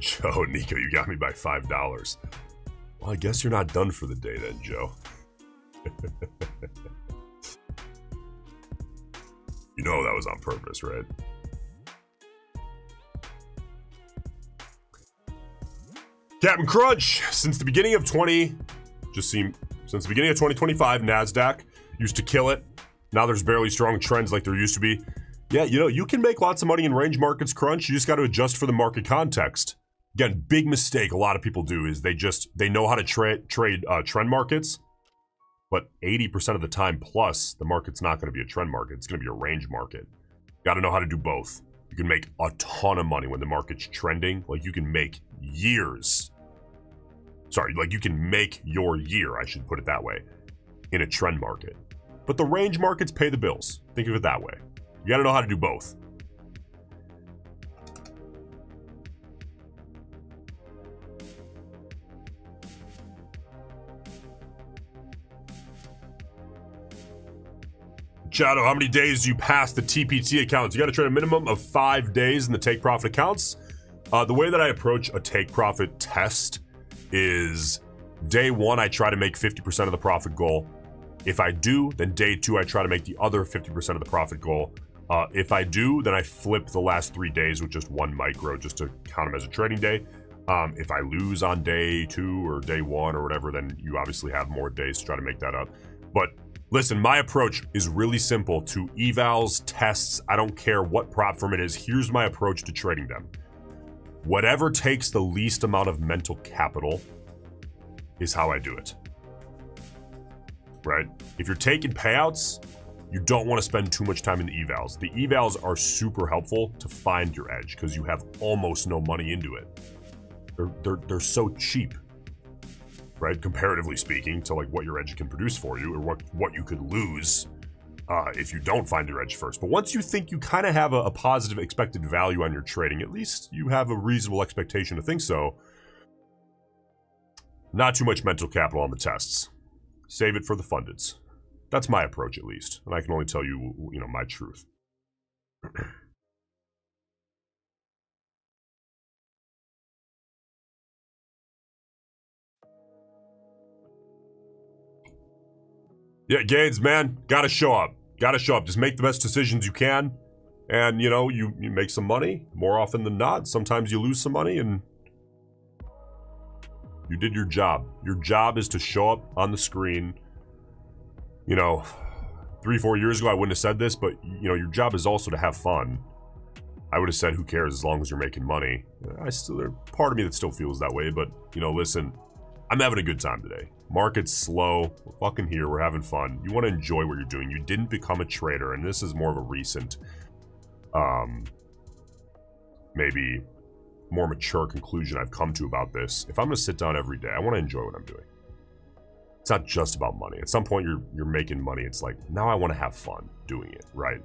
Joe, Nico, you got me by $5. Well, I guess you're not done for the day then, Joe. You know that was on purpose, right? Captain Crunch, since the beginning of 2025, Nasdaq used to kill it. Now there's barely strong trends like there used to be. Yeah, you know, you can make lots of money in range markets, Crunch. You just got to adjust for the market context. Again, big mistake a lot of people do is they know how to trade trend markets, but 80% of the time plus, the market's not going to be a trend market. It's going to be a range market. Got to know how to do both. You can make a ton of money when the market's trending. Like, you can make years. Sorry, like, you can make your year, I should put it that way, in a trend market. But the range markets pay the bills. Think of it that way. You got to know how to do both. Shadow, how many days do you pass the TPT accounts? You got to trade a minimum of 5 days in the take profit accounts. The way that I approach a take profit test is day one, I try to make 50% of the profit goal. If I do, then day two, I try to make the other 50% of the profit goal. If I do, then I flip the last 3 days with just one micro just to count them as a trading day. If I lose on day two or day one or whatever, then you obviously have more days to try to make that up. But listen, my approach is really simple to evals, tests. I don't care what prop firm it is. Here's my approach to trading them. Whatever takes the least amount of mental capital is how I do it. Right? If you're taking payouts, you don't want to spend too much time in the evals. The evals are super helpful to find your edge because you have almost no money into it. They're so cheap, right? Comparatively speaking to like what your edge can produce for you, or what you could lose if you don't find your edge first. But once you think you kind of have a positive expected value on your trading, at least you have a reasonable expectation to think so. Not too much mental capital on the tests. Save it for the fundeds. That's my approach, at least. And I can only tell you, you know, my truth. Yeah, Gaines, man, gotta show up. Gotta show up. Just make the best decisions you can. And, you know, you make some money more often than not. Sometimes you lose some money and you did your job. Your job is to show up on the screen. You know, 3-4 years ago, I wouldn't have said this, but, you know, your job is also to have fun. I would have said, who cares as long as you're making money. There's part of me that still feels that way, but, you know, listen, I'm having a good time today. Market's slow. We're fucking here. We're having fun. You want to enjoy what you're doing. You didn't become a trader, and this is more of a recent, maybe more mature conclusion I've come to about this. If I'm going to sit down every day, I want to enjoy what I'm doing. It's not just about money. At some point, you're making money. It's like, now I want to have fun doing it, right?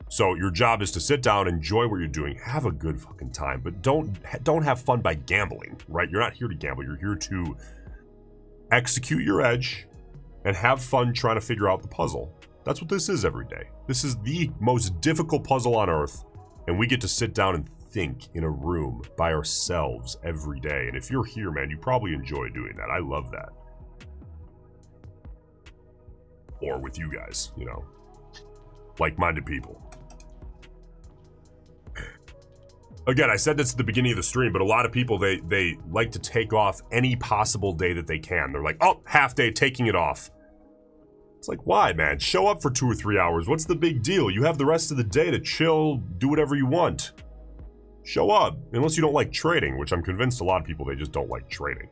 So your job is to sit down, enjoy what you're doing, have a good fucking time, but don't have fun by gambling, right? You're not here to gamble. You're here to execute your edge and have fun trying to figure out the puzzle. That's what this is every day. This is the most difficult puzzle on earth, and we get to sit down and think in a room by ourselves every day. And if you're here, man, you probably enjoy doing that. I love that. Or with you guys, you know, like-minded people. Again, I said this at the beginning of the stream, but a lot of people, they like to take off any possible day that they can. They're like, oh, half day, taking it off. It's like, why, man? Show up for 2 or 3 hours. What's the big deal? You have the rest of the day to chill, do whatever you want. Show up, unless you don't like trading, which I'm convinced a lot of people, they just don't like trading.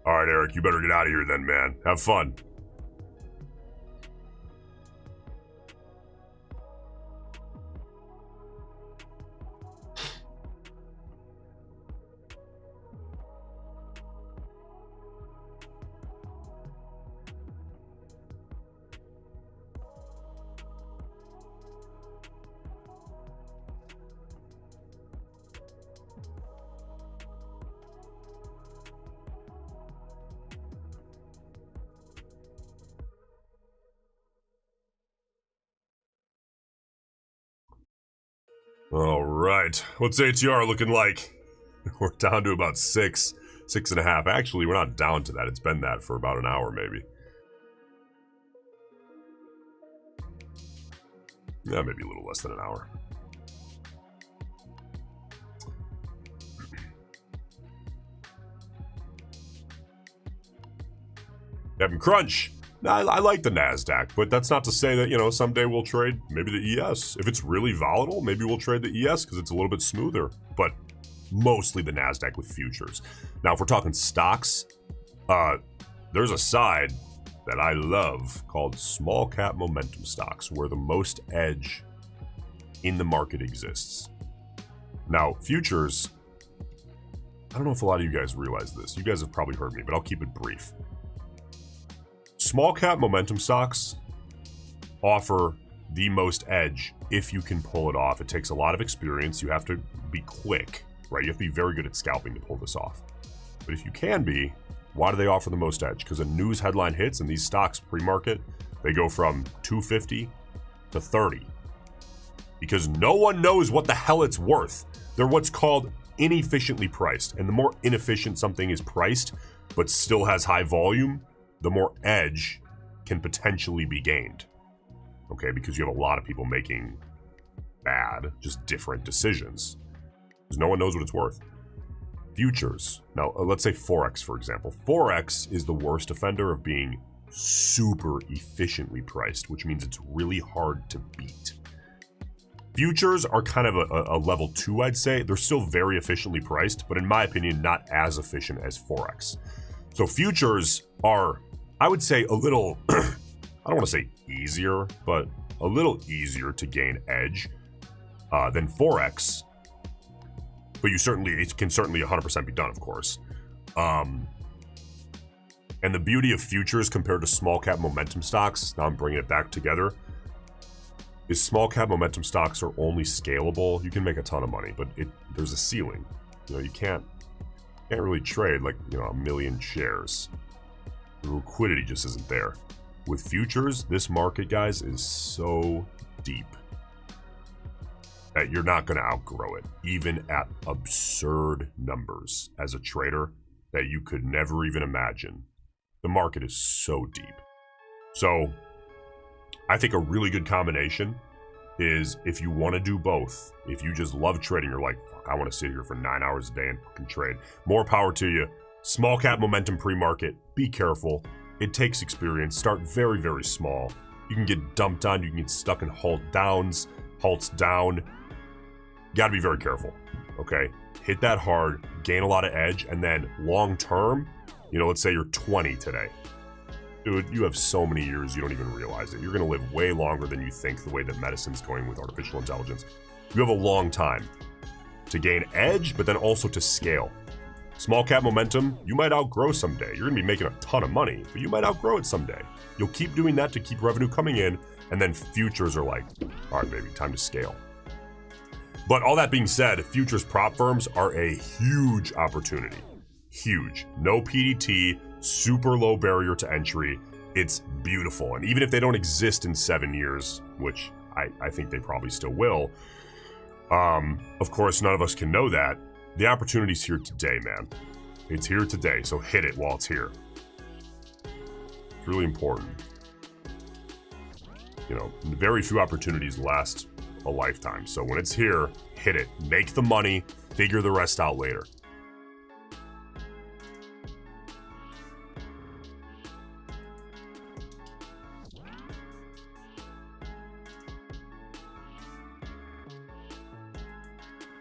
All right, Eric, you better get out of here then, man. Have fun. All right, what's ATR looking like? We're down to about 6.5. Actually, we're not down to that. It's been that for about an hour, maybe. Yeah, maybe a little less than an hour. Captain Crunch. I like the Nasdaq, but that's not to say that, you know, someday we'll trade maybe the ES. If it's really volatile, maybe we'll trade the ES because it's a little bit smoother, but mostly the Nasdaq with futures. Now, if we're talking stocks, there's a side that I love called small cap momentum stocks, where the most edge in the market exists. Now, futures, I don't know if a lot of you guys realize this. You guys have probably heard me, but I'll keep it brief. Small cap momentum stocks offer the most edge if you can pull it off. It takes a lot of experience. You have to be quick, right? You have to be very good at scalping to pull this off. But if you can be, why do they offer the most edge? Because a news headline hits and these stocks pre-market, they go from 250 to 30. Because no one knows what the hell it's worth. They're what's called inefficiently priced. And the more inefficient something is priced, but still has high volume, the more edge can potentially be gained. Okay, because you have a lot of people making bad, just different decisions. Because no one knows what it's worth. Futures. Now, let's say Forex, for example. Forex is the worst offender of being super efficiently priced, which means it's really hard to beat. Futures are kind of a level 2, I'd say. They're still very efficiently priced, but in my opinion, not as efficient as Forex. So futures are, I would say, a little, I don't want to say easier, but a little easier to gain edge than Forex. But it can certainly 100% be done, of course. And the beauty of futures compared to small cap momentum stocks, now I'm bringing it back together, is small cap momentum stocks are only scalable. You can make a ton of money, but there's a ceiling. You know, you can't really trade like, you know, 1 million shares. The liquidity just isn't there. With futures, this market, guys, is so deep that you're not going to outgrow it, even at absurd numbers as a trader that you could never even imagine. The market is so deep. So I think a really good combination is if you want to do both. If you just love trading, you're like, fuck, I want to sit here for 9 hours a day and fucking trade. More power to you. Small cap momentum pre-market. Be careful. It takes experience. Start very, very small. You can get dumped on. You can get stuck in halts down. You got to be very careful. Okay? Hit that hard. Gain a lot of edge. And then long term, you know, let's say you're 20 today. Dude, you have so many years you don't even realize it. You're going to live way longer than you think the way that medicine's going with artificial intelligence. You have a long time to gain edge, but then also to scale. Small cap momentum, you might outgrow someday. You're going to be making a ton of money, but you might outgrow it someday. You'll keep doing that to keep revenue coming in, and then futures are like, all right, baby, time to scale. But all that being said, futures prop firms are a huge opportunity. Huge. No PDT, super low barrier to entry. It's beautiful. And even if they don't exist in 7 years, which I think they probably still will, of course, none of us can know that. The opportunity's here today, man. It's here today, so hit it while it's here. It's really important. You know, very few opportunities last a lifetime. So when it's here, hit it. Make the money, figure the rest out later.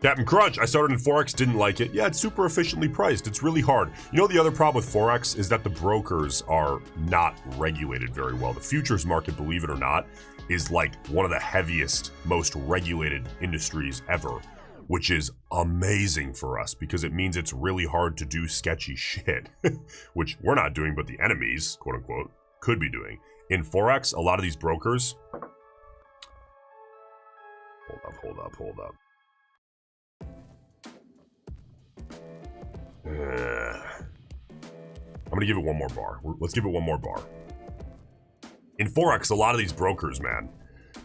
Captain Crunch, I started in Forex, didn't like it. Yeah, it's super efficiently priced. It's really hard. You know, the other problem with Forex is that the brokers are not regulated very well. The futures market, believe it or not, is like one of the heaviest, most regulated industries ever, which is amazing for us because it means it's really hard to do sketchy shit, which we're not doing, but the enemies, quote unquote, could be doing. In Forex, a lot of these brokers... Hold up. I'm gonna give it one more bar. Let's give it one more bar. In Forex, a lot of these brokers, man,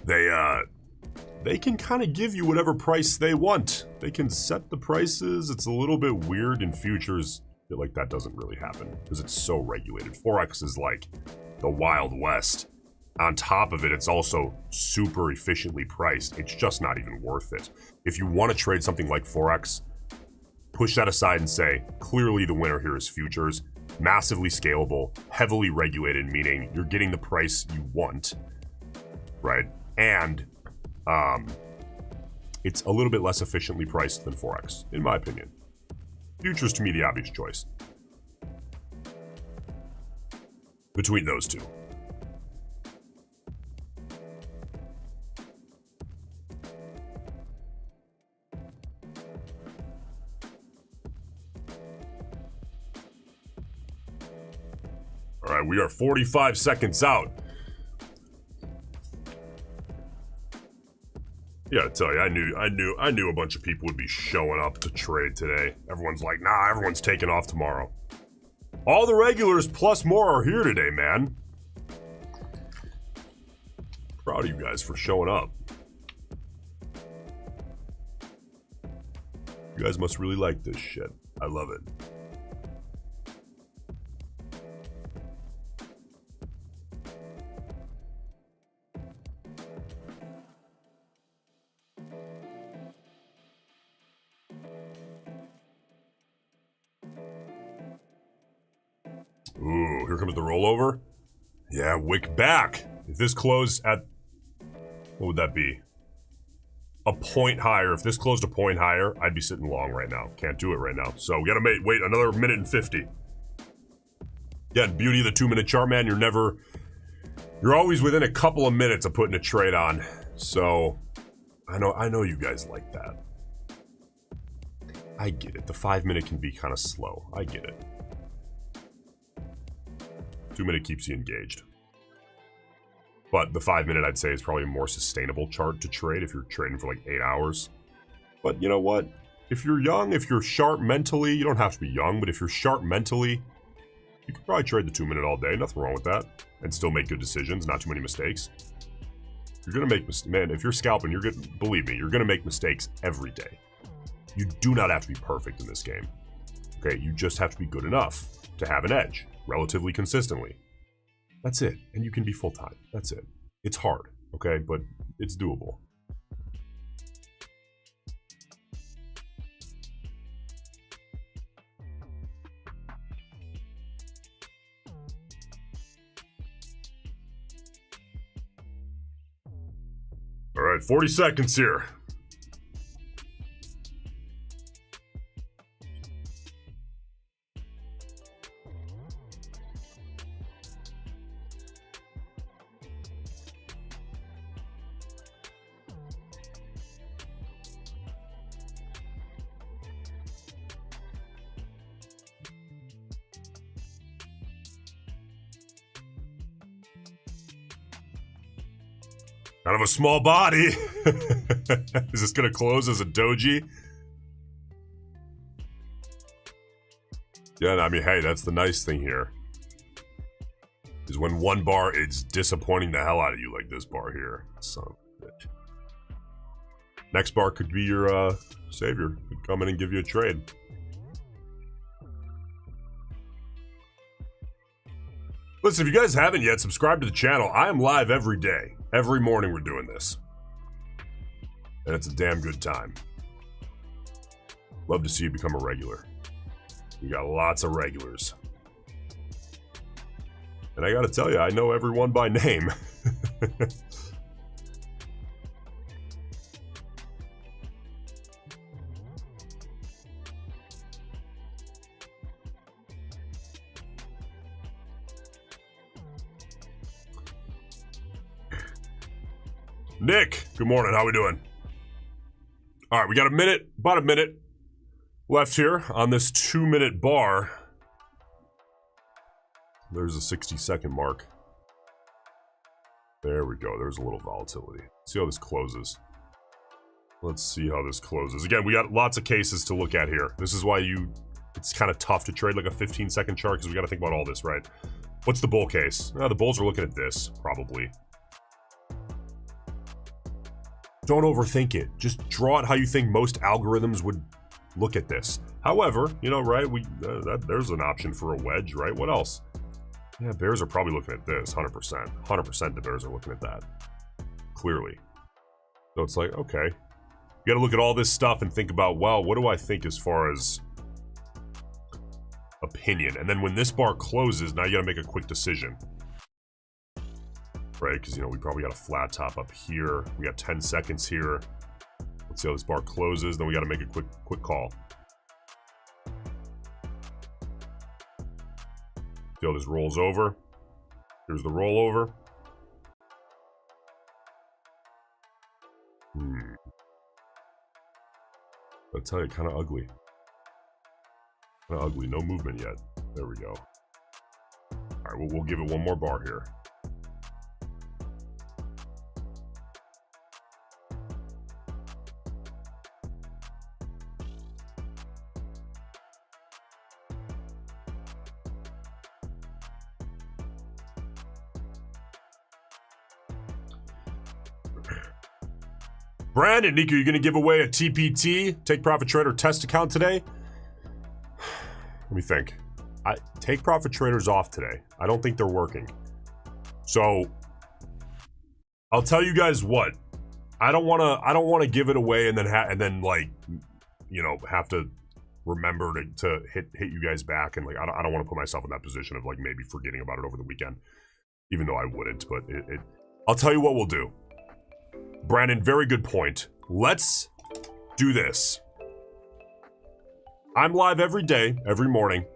they can kind of give you whatever price they want. They can set the prices. It's a little bit weird in futures. I feel like that doesn't really happen because it's so regulated. Forex is like the Wild West. On top of it, it's also super efficiently priced. It's just not even worth it. If you want to trade something like Forex, push that aside and say, clearly the winner here is futures. massively scalable, heavily regulated, meaning you're getting the price you want, right? And it's a little bit less efficiently priced than Forex, in my opinion. Futures, to me, the obvious choice between those two. All right, we are 45 seconds out. Yeah, I tell you, I knew a bunch of people would be showing up to trade today. Everyone's like, nah, everyone's taking off tomorrow. All the regulars plus more are here today, man. Proud of you guys for showing up. You guys must really like this shit. I love it. Ooh, here comes the rollover. Yeah, wick back. If this closed at, what would that be? A point higher. If this closed a point higher, I'd be sitting long right now. Can't do it right now. So we gotta wait another minute and 50. Yeah, beauty of the 2-minute chart, man. You're always within a couple of minutes of putting a trade on. So I know you guys like that. I get it. The 5-minute can be kind of slow. I get it. 2-minute keeps you engaged. But the 5-minute, I'd say, is probably a more sustainable chart to trade if you're trading for like 8 hours. But you know what? If you're young, if you're sharp mentally, you don't have to be young, but if you're sharp mentally, you could probably trade the 2-minute all day. Nothing wrong with that. And still make good decisions, not too many mistakes. You're gonna make man, if you're scalping, believe me, you're gonna make mistakes every day. You do not have to be perfect in this game. Okay, you just have to be good enough to have an edge, relatively consistently. That's it, and you can be full-time. That's it. It's hard, okay, but it's doable. All right, 40 seconds here. Kind of a small body. Is this gonna close as a doji? Yeah, I mean, hey, that's the nice thing here. Is when one bar, it's disappointing the hell out of you, like this bar here. Son of a bitch. Next bar could be your savior. Could come in and give you a trade. Listen, if you guys haven't yet, subscribe to the channel. I am live every day. Every morning we're doing this. And it's a damn good time. Love to see you become a regular. We got lots of regulars. And I gotta tell you, I know everyone by name. Nick, good morning. How we doing? All right, we got about a minute left here on this 2-minute bar. There's a 60-second mark. There we go. There's a little volatility. See how this closes. Let's see how this closes. Again, we got lots of cases to look at here. This is why it's kind of tough to trade like a 15-second chart because we got to think about all this, right? What's the bull case? The bulls are looking at this, probably. Don't overthink it. Just draw it how you think most algorithms would look at this. However, you know, right, there's an option for a wedge, right? What else? Yeah, bears are probably looking at this, 100%. 100% the bears are looking at that, clearly. So it's like, okay. You gotta look at all this stuff and think about, well, what do I think as far as opinion. And then when this bar closes, now you gotta make a quick decision. Right, because, you know, we probably got a flat top up here. We got 10 seconds here. Let's see how this bar closes. Then we gotta make a quick call. See how this rolls over. Here's the rollover. I'll tell you, kind of ugly. Kind of ugly. No movement yet. There we go. All right, we'll give it one more bar here. Brandon, Nico, you gonna give away a TPT, Take Profit Trader test account today? Let me think. Take Profit Trader's off today. I don't think they're working. So I'll tell you guys what. I don't wanna give it away and then like, you know, have to remember to hit you guys back, and like I don't want to put myself in that position of like maybe forgetting about it over the weekend, even though I wouldn't. But I'll tell you what we'll do. Brandon, very good point. Let's do this. I'm live every day, every morning.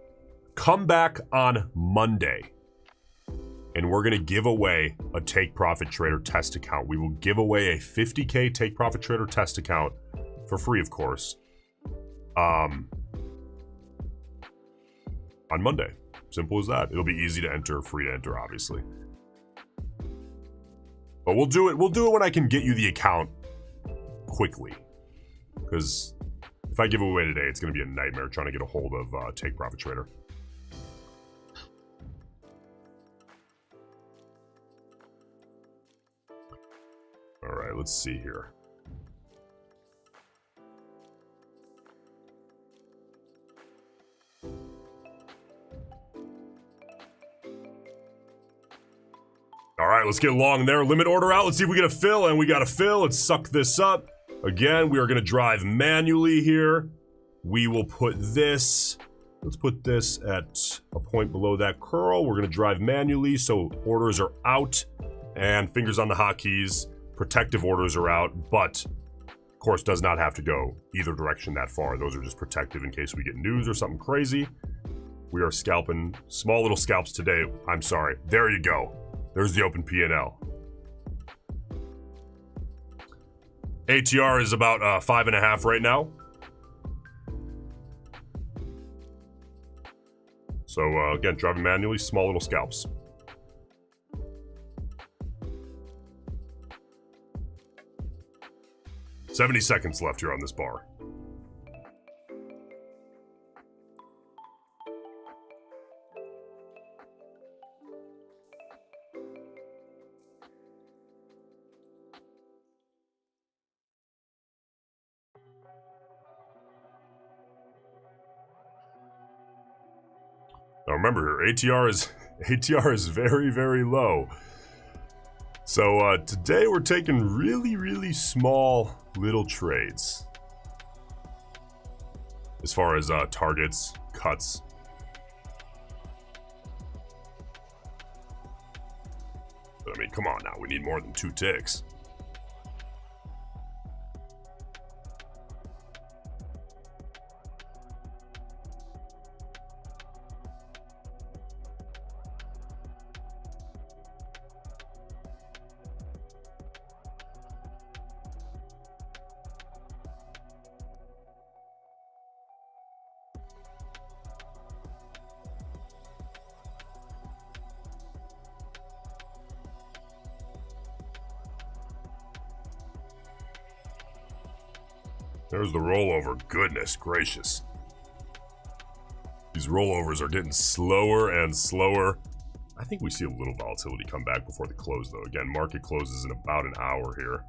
Come back on Monday, and we're going to give away a Take Profit Trader test account. We will give away a 50K Take Profit Trader test account for free, of course, on Monday. Simple as that. It'll be easy to enter, free to enter, obviously. But we'll do it when I can get you the account quickly. Because if I give it away today, it's going to be a nightmare trying to get a hold of Take Profit Trader. All right, let's see here. All right, let's get long there. Limit order out. Let's see if we get a fill, and we got a fill. Let's suck this up. Again, we are going to drive manually here. We will put this, let's put this at a point below that curl. We're going to drive manually, so orders are out, and fingers on the hotkeys. Protective orders are out, but of course does not have to go either direction that far. Those are just protective in case we get news or something crazy. We are scalping small little scalps today. I'm sorry. There you go. There's the open P&L. ATR is about 5.5 right now. So again, driving manually, small little scalps. $70 seconds left here on this bar. Now remember here, ATR is very, very low. So today we're taking really, really small little trades. As far as targets, cuts. But I mean, come on now, we need more than 2 ticks. There's the rollover. Goodness gracious. These rollovers are getting slower and slower. I think we see a little volatility come back before the close, though. Again, market closes in about an hour here.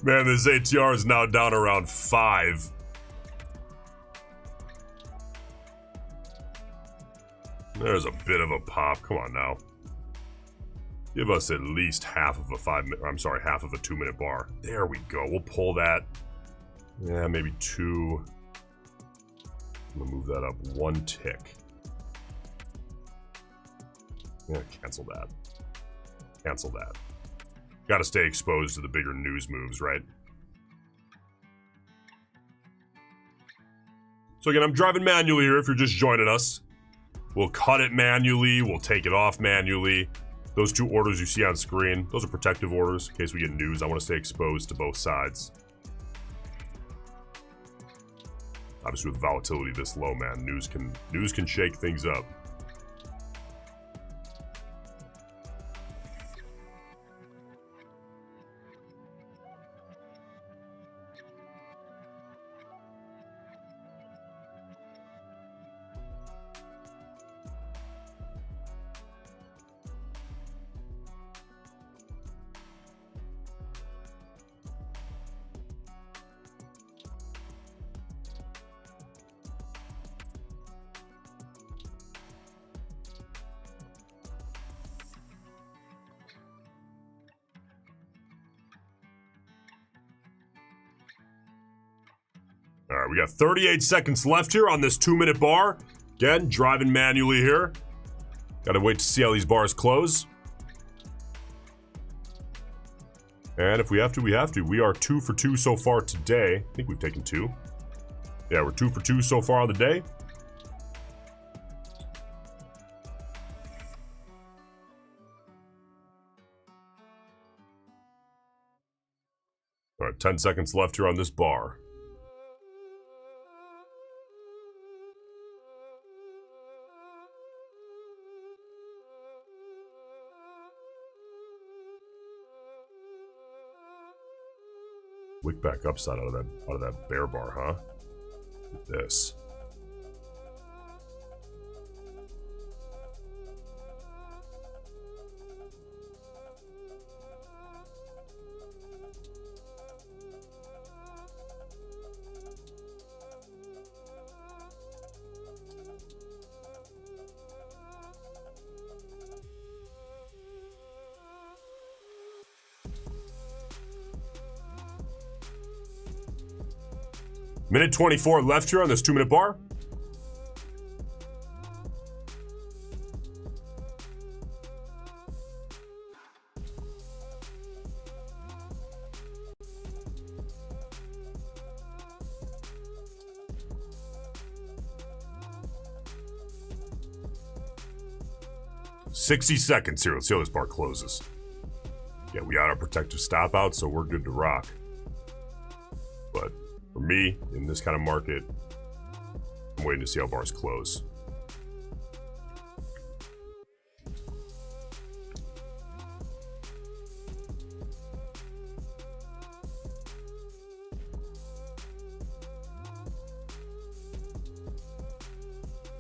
Man, this ATR is now down around 5. There's a bit of a pop. Come on now. Give us at least half of a 2-minute bar. There we go. We'll pull that. Yeah, maybe 2. I'm gonna move that up 1 tick. Yeah, cancel that. Cancel that. Gotta stay exposed to the bigger news moves, right? So again, I'm driving manually here if you're just joining us. We'll cut it manually, we'll take it off manually. Those 2 orders you see on screen, those are protective orders in case we get news. I want to stay exposed to both sides. Obviously with volatility this low, man, news can shake things up. All right, we got 38 seconds left here on this 2-minute bar. Again, driving manually here. Gotta wait to see how these bars close. And if we have to, we have to. We are 2 for 2 so far today. I think we've taken 2. Yeah, we're 2 for 2 so far on the day. All right, 10 seconds left here on this bar. Wick back upside out of that bear bar, huh? Look at this. Minute 24 left here on this 2-minute bar. $60 here. Let's see how this bar closes. Yeah, we got our protective stop out, so we're good to rock. But for me, in this kind of market, I'm waiting to see how bars close.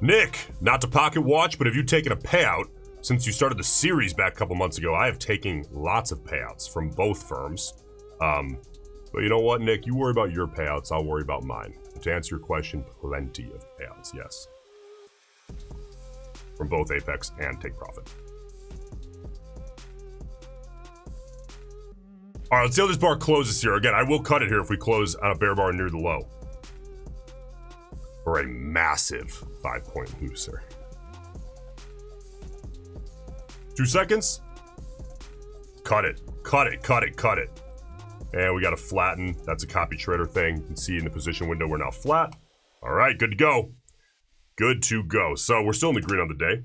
Nick, not to pocket watch, but have you taken a payout since you started the series back a couple months ago? I have taken lots of payouts from both firms. But you know what, Nick? You worry about your payouts, I'll worry about mine. To answer your question, plenty of payouts, yes. From both Apex and Take Profit. All right, let's see how this bar closes here. Again, I will cut it here if we close on a bear bar near the low. For a massive 5-point loser. 2 seconds. Cut it, cut it, cut it, cut it. And we got to flatten. That's a copy trader thing. You can see in the position window, we're now flat. All right, good to go. Good to go. So we're still in the green on the day.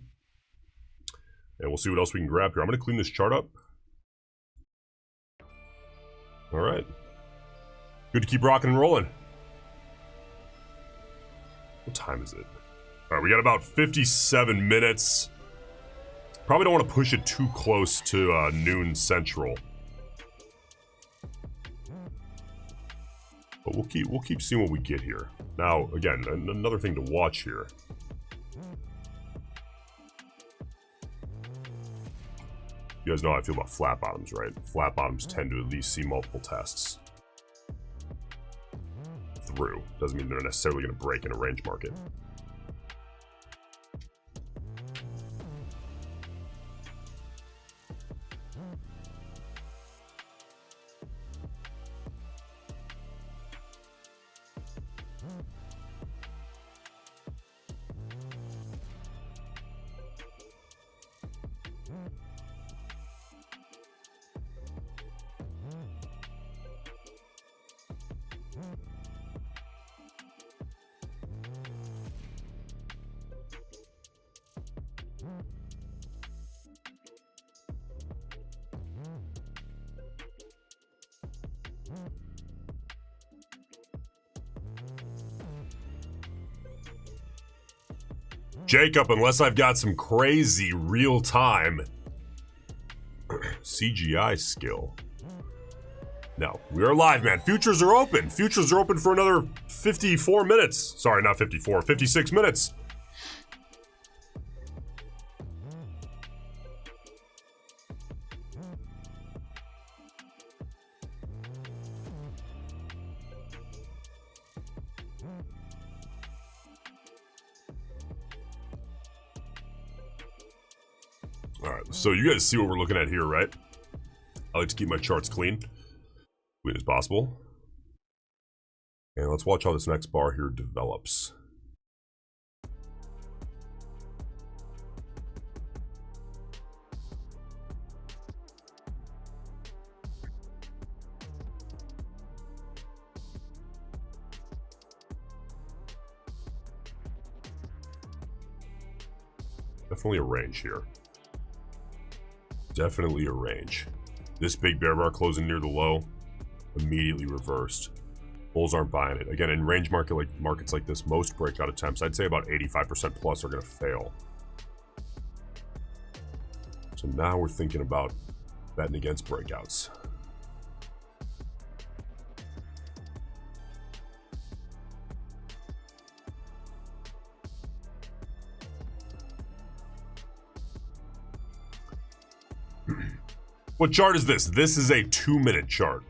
And we'll see what else we can grab here. I'm going to clean this chart up. All right. Good to keep rocking and rolling. What time is it? All right, we got about 57 minutes. Probably don't want to push it too close to noon central. But we'll keep seeing what we get here. Now, again, another thing to watch here. You guys know how I feel about flat bottoms, right? Flat bottoms tend to at least see multiple tests through. Doesn't mean they're necessarily going to break in a range market. Jacob, unless I've got some crazy real-time CGI skill. No, we are live, man. Futures are open. Futures are open for another 54 minutes. Sorry, not 54, 56 minutes. All right, so you guys see what we're looking at here, right? I like to keep my charts clean as possible. And let's watch how this next bar here develops. Definitely a range here. Definitely a range. This big bear bar closing near the low, immediately reversed. Bulls aren't buying it. Again, in range markets like this, most breakout attempts, I'd say about 85% plus are going to fail. So now we're thinking about betting against breakouts. What chart is this? This is a 2-minute chart.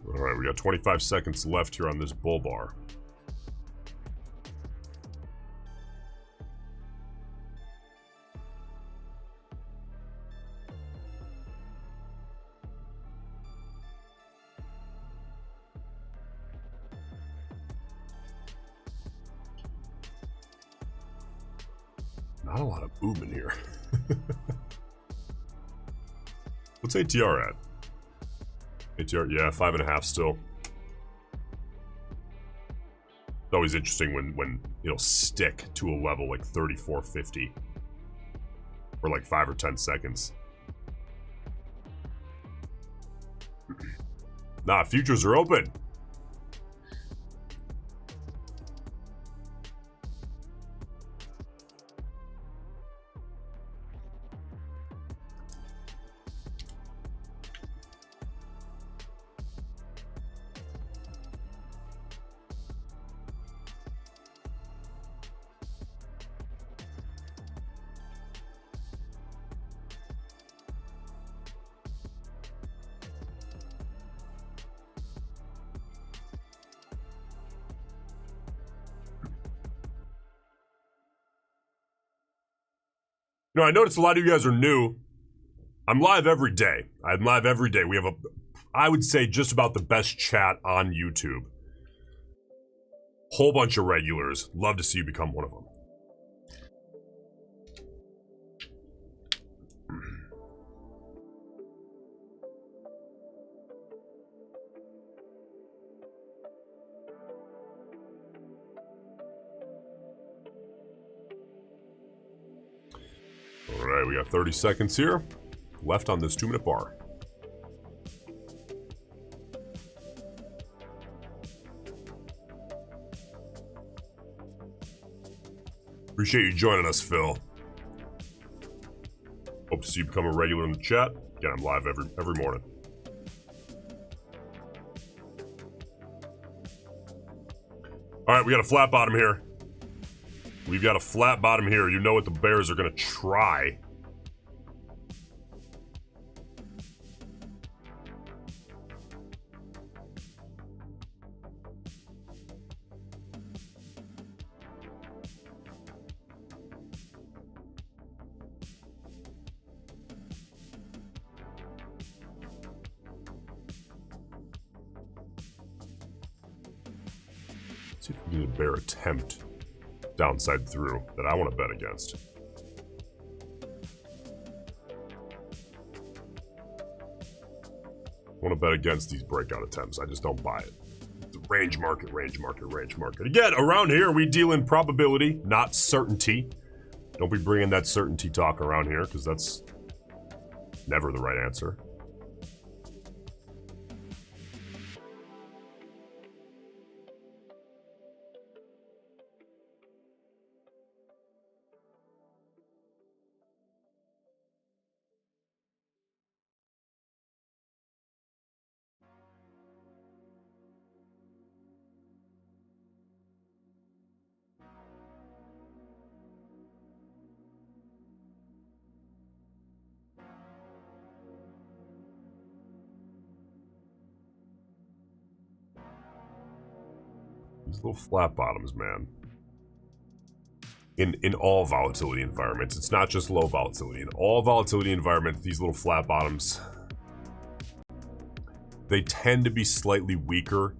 All right, we got 25 seconds left here on this bull bar. Not a lot of movement here. What's ATR at? ATR, yeah, 5.5 still. It's always interesting when it'll stick to a level like 34.50 for like 5 or 10 seconds. Nah, futures are open. You know, I noticed a lot of you guys are new. I'm live every day. I'm live every day. We have I would say, just about the best chat on YouTube. Whole bunch of regulars. Love to see you become one of them. All right, we got 30 seconds here left on this 2-minute bar. Appreciate you joining us, Phil. Hope to see you become a regular in the chat. Again, I'm live every morning. All right, we got a flat bottom here. We've got a flat bottom here. You know what the bears are going to try. Let's see if we can get a bear attempt downside through that I want to bet against. I want to bet against these breakout attempts. I just don't buy it. The range market, range market, range market. Again, around here, we deal in probability, not certainty. Don't be bringing that certainty talk around here, because that's never the right answer. These little flat bottoms, man. In all volatility environments, it's not just low volatility. In all volatility environments, these little flat bottoms, they tend to be slightly weaker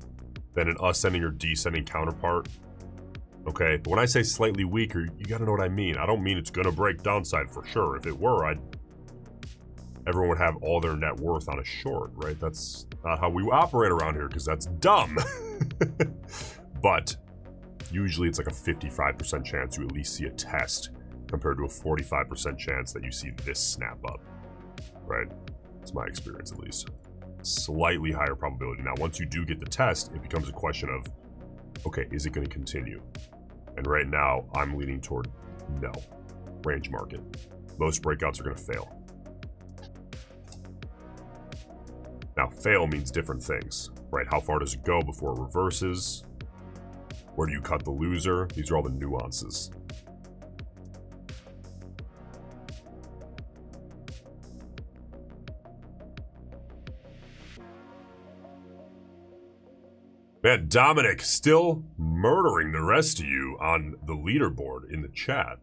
than an ascending or descending counterpart. Okay, but when I say slightly weaker, you gotta know what I mean. I don't mean it's gonna break downside for sure. If it were, everyone would have all their net worth on a short, right? That's not how we operate around here, because that's dumb. But usually it's like a 55% chance you at least see a test compared to a 45% chance that you see this snap up, right? It's my experience, at least. Slightly higher probability. Now, once you do get the test, it becomes a question of, okay, is it going to continue? And right now, I'm leaning toward no. Range market. Most breakouts are going to fail. Now, fail means different things, right? How far does it go before it reverses? Where do you cut the loser? These are all the nuances. Man, Dominic still murdering the rest of you on the leaderboard in the chat.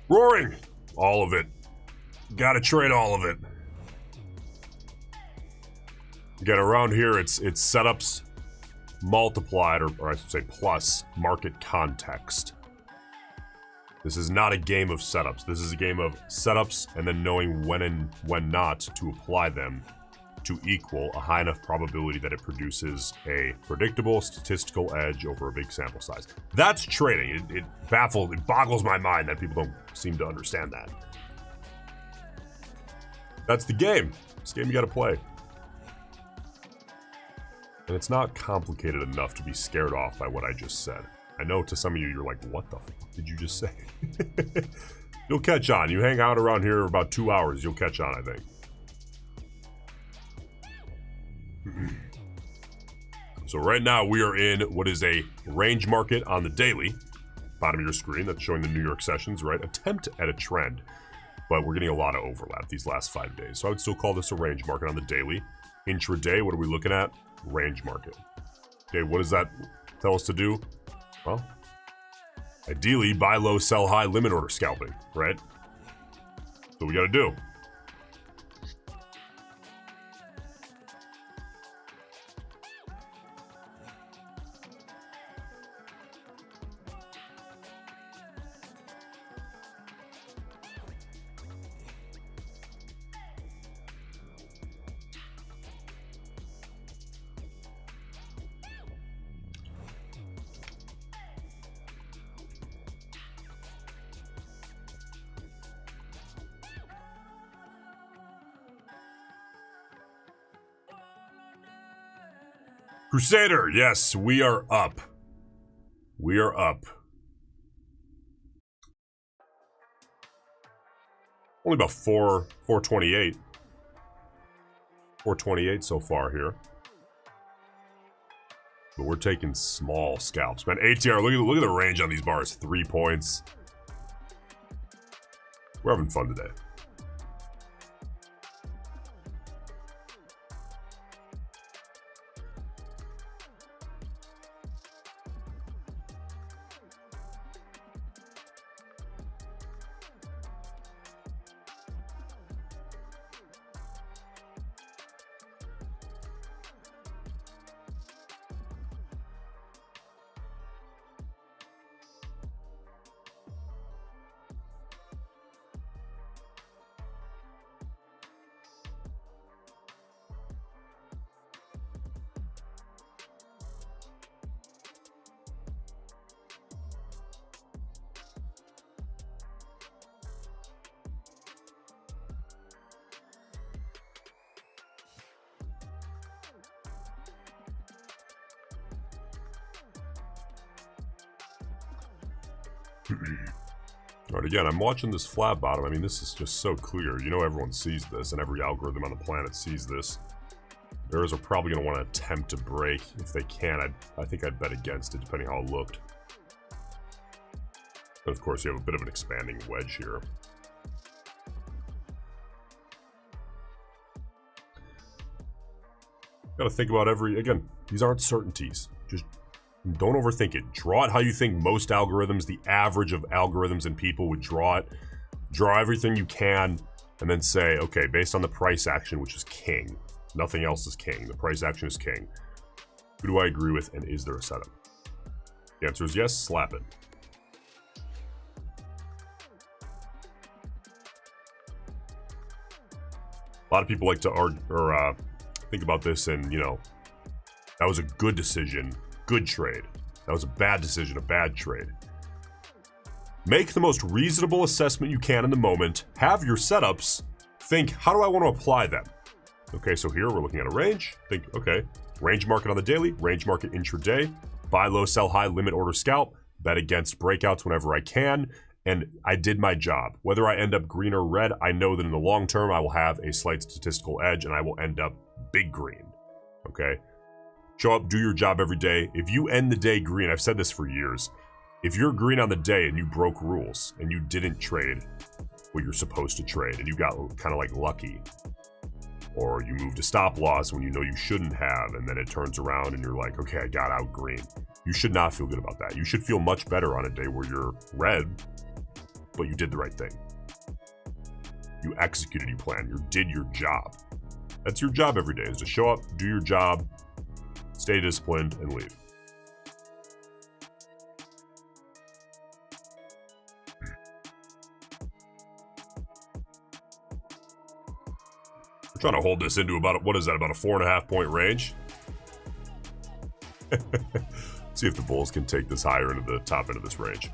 Roaring! All of it. Gotta trade all of it. Again, around here, it's setups multiplied, or I should say plus, market context. This is not a game of setups. This is a game of setups and then knowing when and when not to apply them to equal a high enough probability that it produces a predictable statistical edge over a big sample size. That's trading. It boggles my mind that people don't seem to understand that. That's the game. This game you gotta play. And it's not complicated enough to be scared off by what I just said. I know to some of you, you're like, what the fuck did you just say? You'll catch on. You hang out around here about 2 hours, you'll catch on, I think. So right now we are in what is a range market on the daily. Bottom of your screen, that's showing the New York sessions, right? Attempt at a trend. But we're getting a lot of overlap these last 5 days. So I would still call this a range market on the daily. Intraday, what are we looking at? Range market. Okay, what does that tell us to do? Well, ideally, buy low, sell high, limit order scalping, right? That's what we gotta do. Crusader, yes, we are up. We are up. Only about 428. 428 so far here. But we're taking small scalps, man. ATR, look at the range on these bars. 3 points. We're having fun today. Alright, again, I'm watching this flat bottom. I mean, this is just so clear. You know everyone sees this, and every algorithm on the planet sees this. Bears are probably going to want to attempt to break. If they can, I think I'd bet against it, depending how it looked. And of course, you have a bit of an expanding wedge here. Got to think about again, these aren't certainties. Just don't overthink it. Draw it how you think most algorithms, the average of algorithms and people would draw it. Draw everything you can, and then say, okay, based on the price action, which is king. Nothing else is king. The price action is king. Who do I agree with, and is there a setup? The answer is yes, slap it. A lot of people like to argue, or think about this and, you know, that was a good decision. Good trade. That was a bad decision, a bad trade. Make the most reasonable assessment you can in the moment. Have your setups. Think, how do I want to apply them? Okay, so here we're looking at a range. Think, okay, range market on the daily, range market intraday, buy low, sell high, limit order scalp, bet against breakouts whenever I can, and I did my job. Whether I end up green or red, I know that in the long term I will have a slight statistical edge and I will end up big green. Okay? Show up, do your job every day. If you end the day green, I've said this for years, if you're green on the day and you broke rules and you didn't trade what you're supposed to trade and you got kind of like lucky, or you moved a stop loss when you know you shouldn't have, and then it turns around and you're like, okay, I got out green. You should not feel good about that. You should feel much better on a day where you're red, but you did the right thing. You executed your plan. You did your job. That's your job every day, is to show up, do your job, stay disciplined, and leave. We're trying to hold this into about, what is that, about a 4.5 point range? See if the bulls can take this higher into the top end of this range.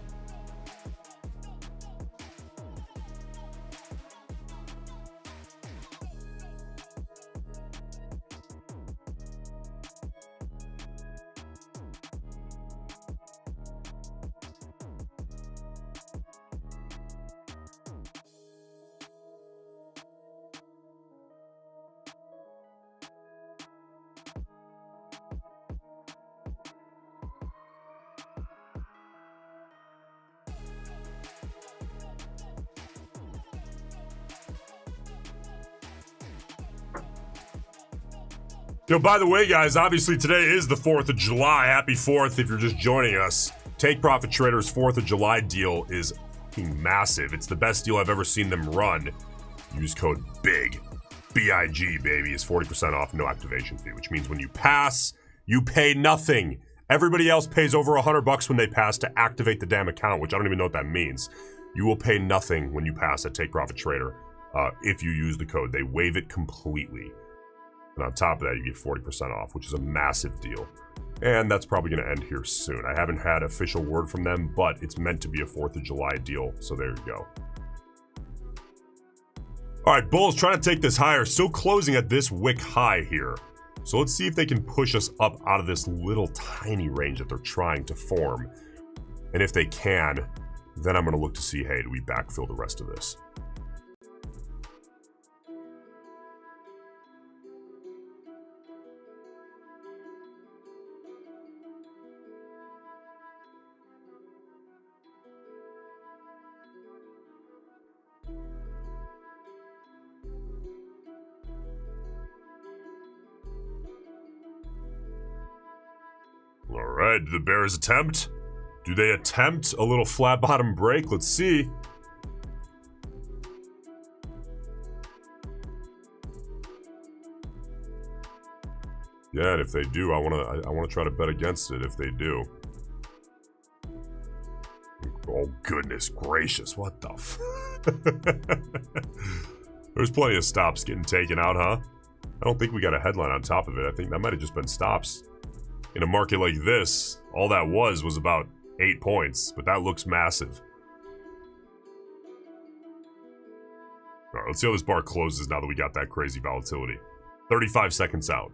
You know, by the way, guys, obviously today is the 4th of July. Happy 4th if you're just joining us. Take Profit Trader's 4th of July deal is fucking massive. It's the best deal I've ever seen them run. Use code BIG, B-I-G, baby, is 40% off, no activation fee, which means when you pass, you pay nothing. Everybody else pays over $100 when they pass to activate the damn account, which I don't even know what that means. You will pay nothing when you pass at Take Profit Trader if you use the code. They waive it completely. And on top of that, you get 40% off, which is a massive deal. And that's probably going to end here soon. I haven't had official word from them, but it's meant to be a 4th of July deal, so there you go. All right, bulls trying to take this higher. Still closing at this wick high here. So let's see if they can push us up out of this little tiny range that they're trying to form. And if they can, then I'm going to look to see, hey, do we backfill the rest of this? All right, do the Bears attempt? Do they attempt a little flat bottom break? Let's see. Yeah, and if they do, I wanna try to bet against it if they do. Oh goodness gracious, what the f There's plenty of stops getting taken out, huh? I don't think we got a headline on top of it. I think that might have just been stops. In a market like this, all that was about 8 points, but that looks massive. All right, let's see how this bar closes now that we got that crazy volatility. 35 seconds out.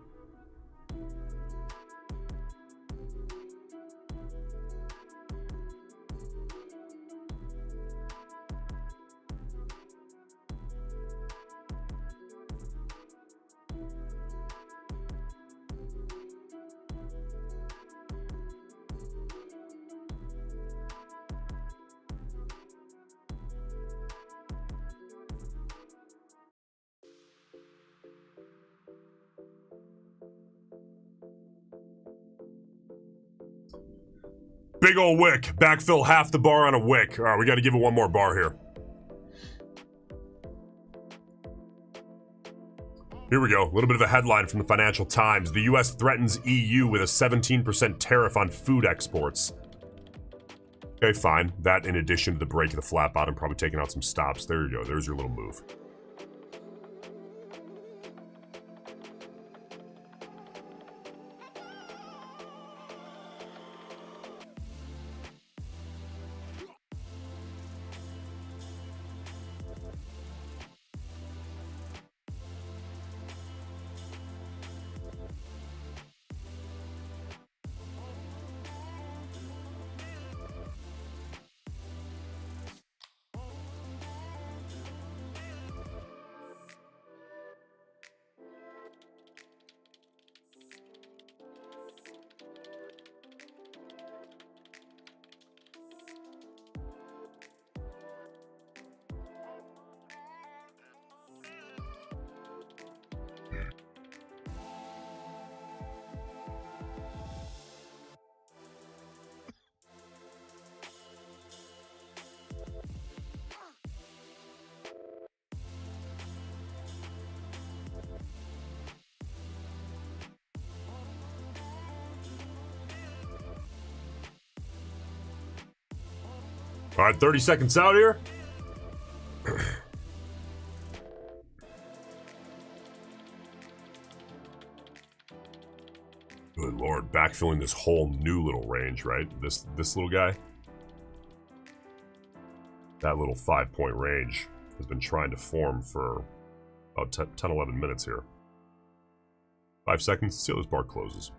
Big ol' wick. Backfill half the bar on a wick. All right, we got to give it one more bar here. Here we go. A little bit of a headline from the Financial Times. The U.S. threatens EU with a 17% tariff on food exports. Okay, fine. That in addition to the break of the flat bottom, probably taking out some stops. There you go. There's your little move. All right, 30 seconds out here. Good Lord, backfilling this whole new little range, right? This little guy. That little 5-point range has been trying to form for about 10, 11 minutes here. 5 seconds, see how this bar closes.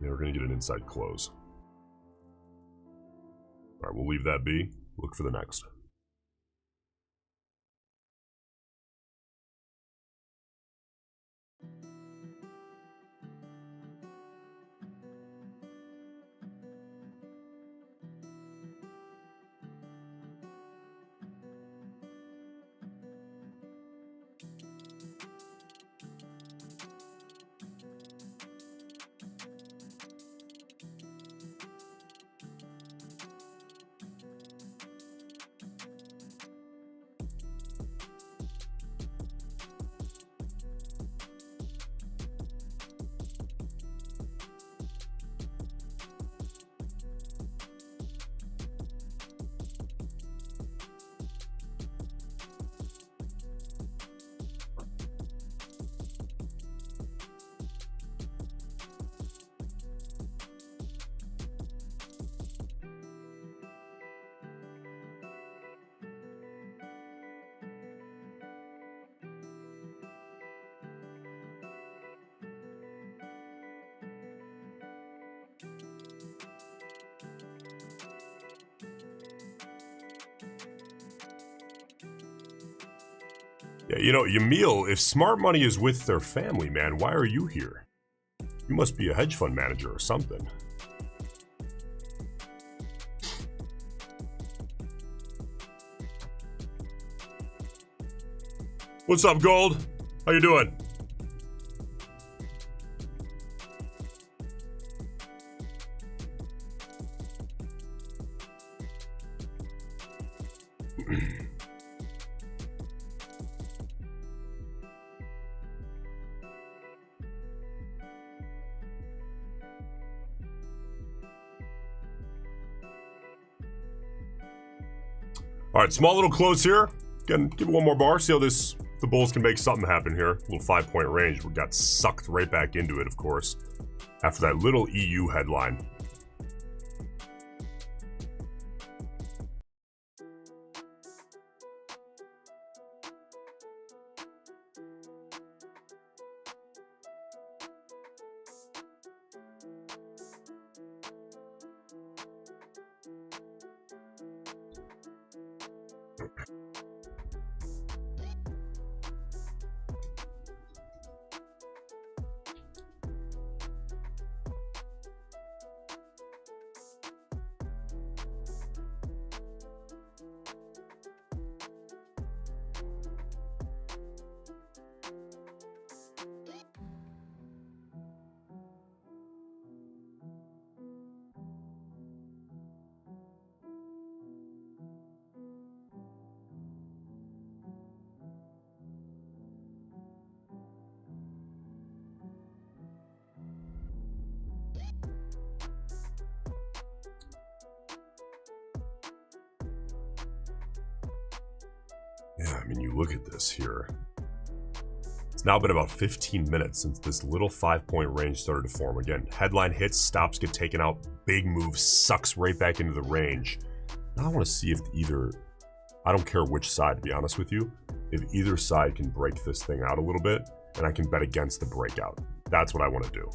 Yeah, we're gonna get an inside close. All right, we'll leave that be. Look for the next. Yeah, you know, Yamil, if smart money is with their family, man, why are you here? You must be a hedge fund manager or something. What's up, Gold? How you doing? All right, small little close here. Again, give it one more bar. See how the bulls can make something happen here. A little 5-point range. We got sucked right back into it, of course, after that little EU headline. Yeah, I mean, you look at this here. It's now been about 15 minutes since this little 5-point range started to form. Again, headline hits, stops get taken out, big move, sucks right back into the range. Now I want to see if either, I don't care which side, to be honest with you, if either side can break this thing out a little bit, and I can bet against the breakout. That's what I want to do.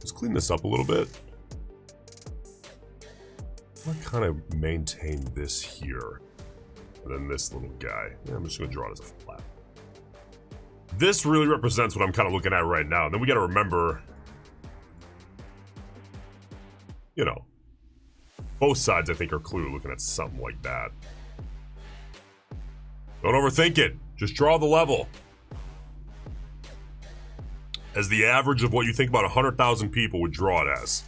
Let's clean this up a little bit. I want to kind of maintain this here. And then this little guy. Yeah, I'm just going to draw it as a flat. This really represents what I'm kind of looking at right now. Then we got to remember, you know, both sides I think are clearly looking at something like that. Don't overthink it. Just draw the level as the average of what you think about 100,000 people would draw it as.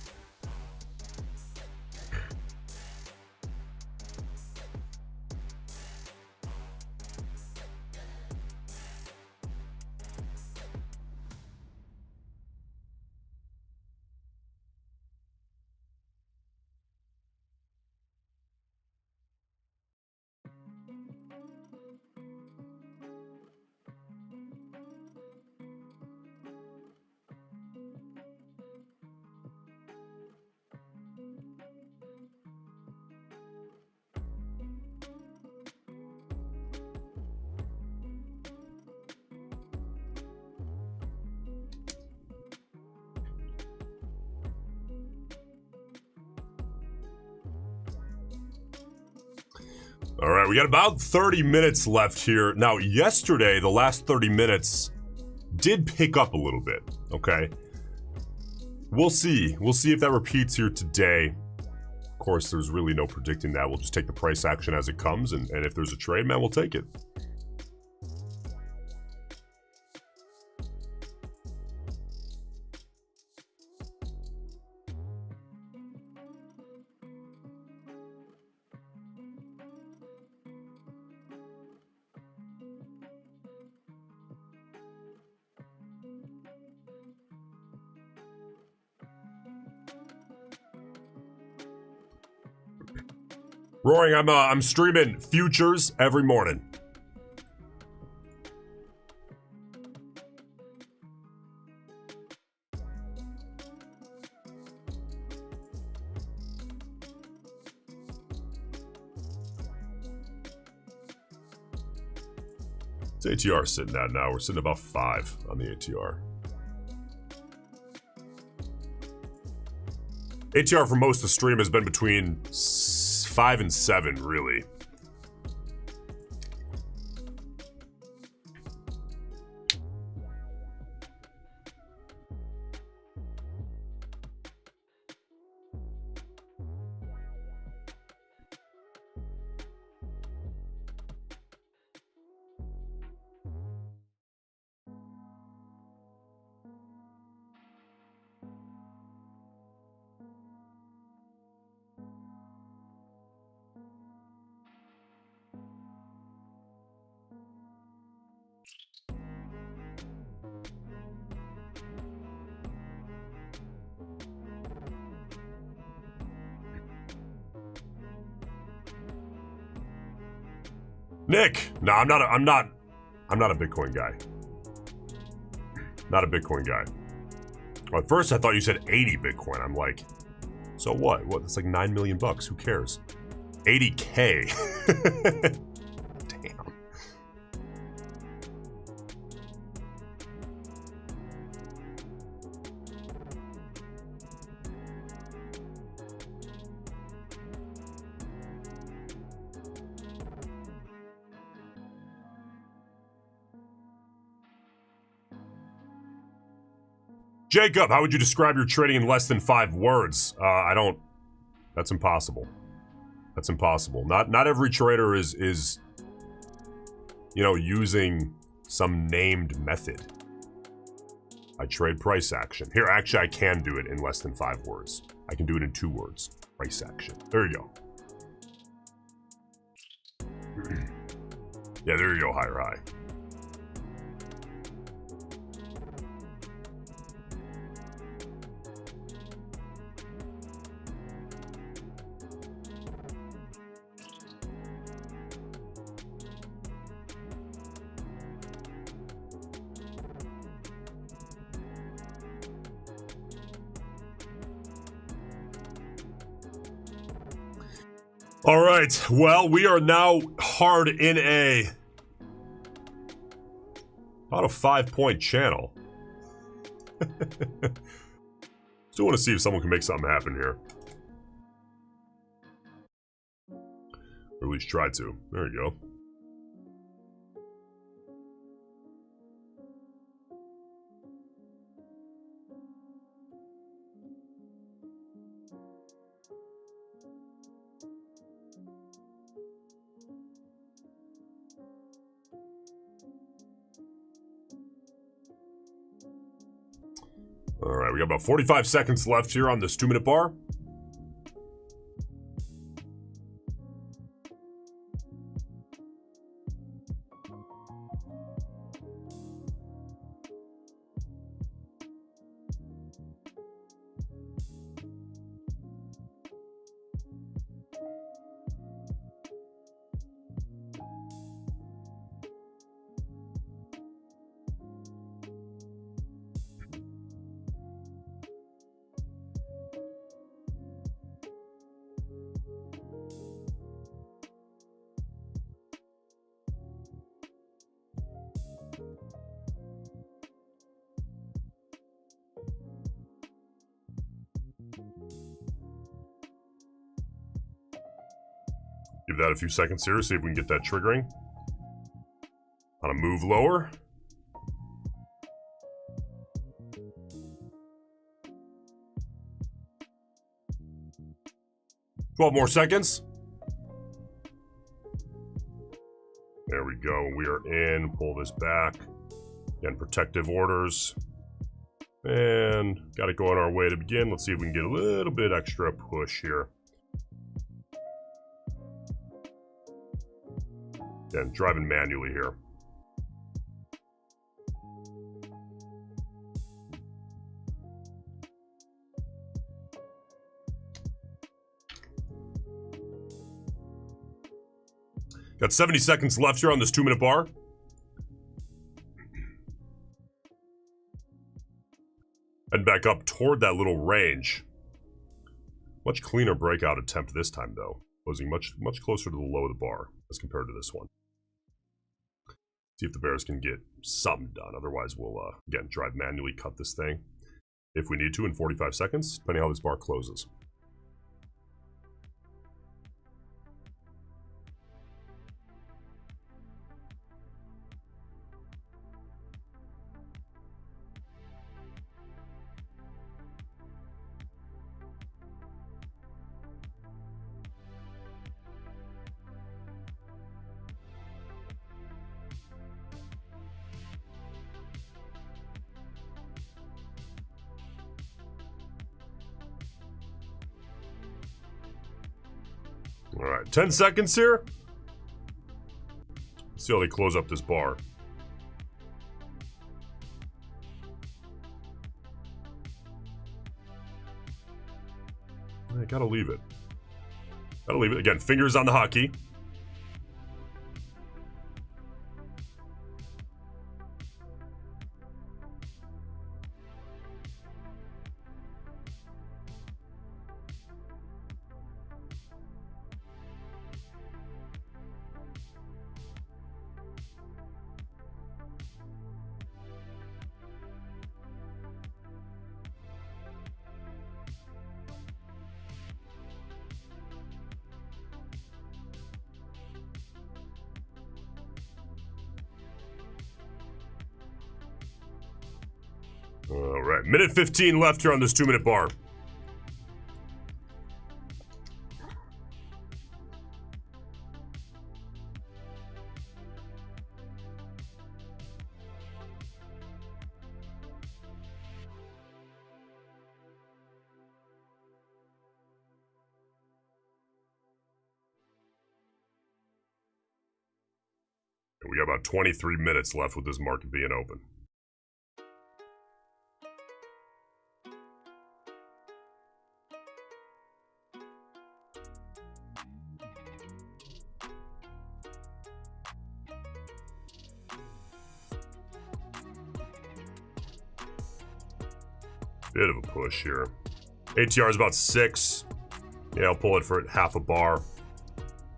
All right, we got about 30 minutes left here. Now, yesterday, the last 30 minutes did pick up a little bit, okay? We'll see. We'll see if that repeats here today. Of course, there's really no predicting that. We'll just take the price action as it comes, and if there's a trade, man, we'll take it. Roaring, I'm streaming futures every morning. What's ATR sitting at now? We're sitting about 5 on the ATR. ATR for most of the stream has been between 5 and 7, really. Nick, no, I'm not a Bitcoin guy. Not a Bitcoin guy. Well, at first I thought you said 80 Bitcoin. I'm like, so what? What? That's like 9 million bucks. Who cares? 80K. Damn. Jacob, how would you describe your trading in less than 5 words? I don't. That's impossible. That's impossible. Not every trader is you know, using some named method. I trade price action. Here, actually, I can do it in less than 5 words. I can do it in 2 words. Price action. There you go. Yeah, there you go. Higher high. All right, well, we are now hard in about a 5-point channel. Still want to see if someone can make something happen here. Or at least try to. There you go. All right, we got about 45 seconds left here on this 2-minute bar. Give that a few seconds here, see if we can get that triggering. On a move lower. $12 more seconds. There we go. We are in. Pull this back. Again, protective orders. And got it going our way to begin. Let's see if we can get a little bit extra push here. Again, driving manually here. Got 70 seconds left here on this 2-minute bar. Heading back up toward that little range. Much cleaner breakout attempt this time, though. Closing much closer to the low of the bar as compared to this one. See if the bears can get something done. Otherwise, we'll, again, drive manually cut this thing if we need to in 45 seconds, depending on how this bar closes. All right, 10 seconds here. Let's see how they close up this bar. I gotta leave it. Gotta leave it. Again, fingers on the hotkey. All right, minute 15 left here on this 2-minute bar. We got about 23 minutes left with this market being open. Bit of a push here. ATR is about 6. Yeah, I'll pull it for half a bar.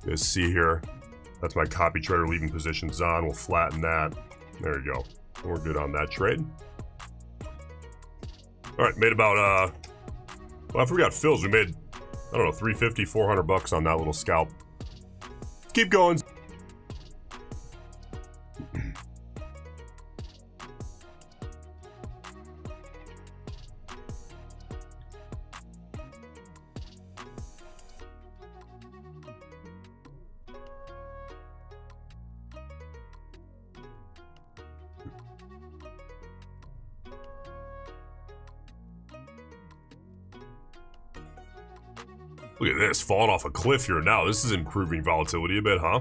Let's see here. That's my copy trader leaving positions on. We'll flatten that. There you go. We're good on that trade. All right, made about, well, after we got fills, we made, I don't know, 350, 400 bucks on that little scalp. Let's keep going. Look at this, falling off a cliff here now. This is improving volatility a bit, huh?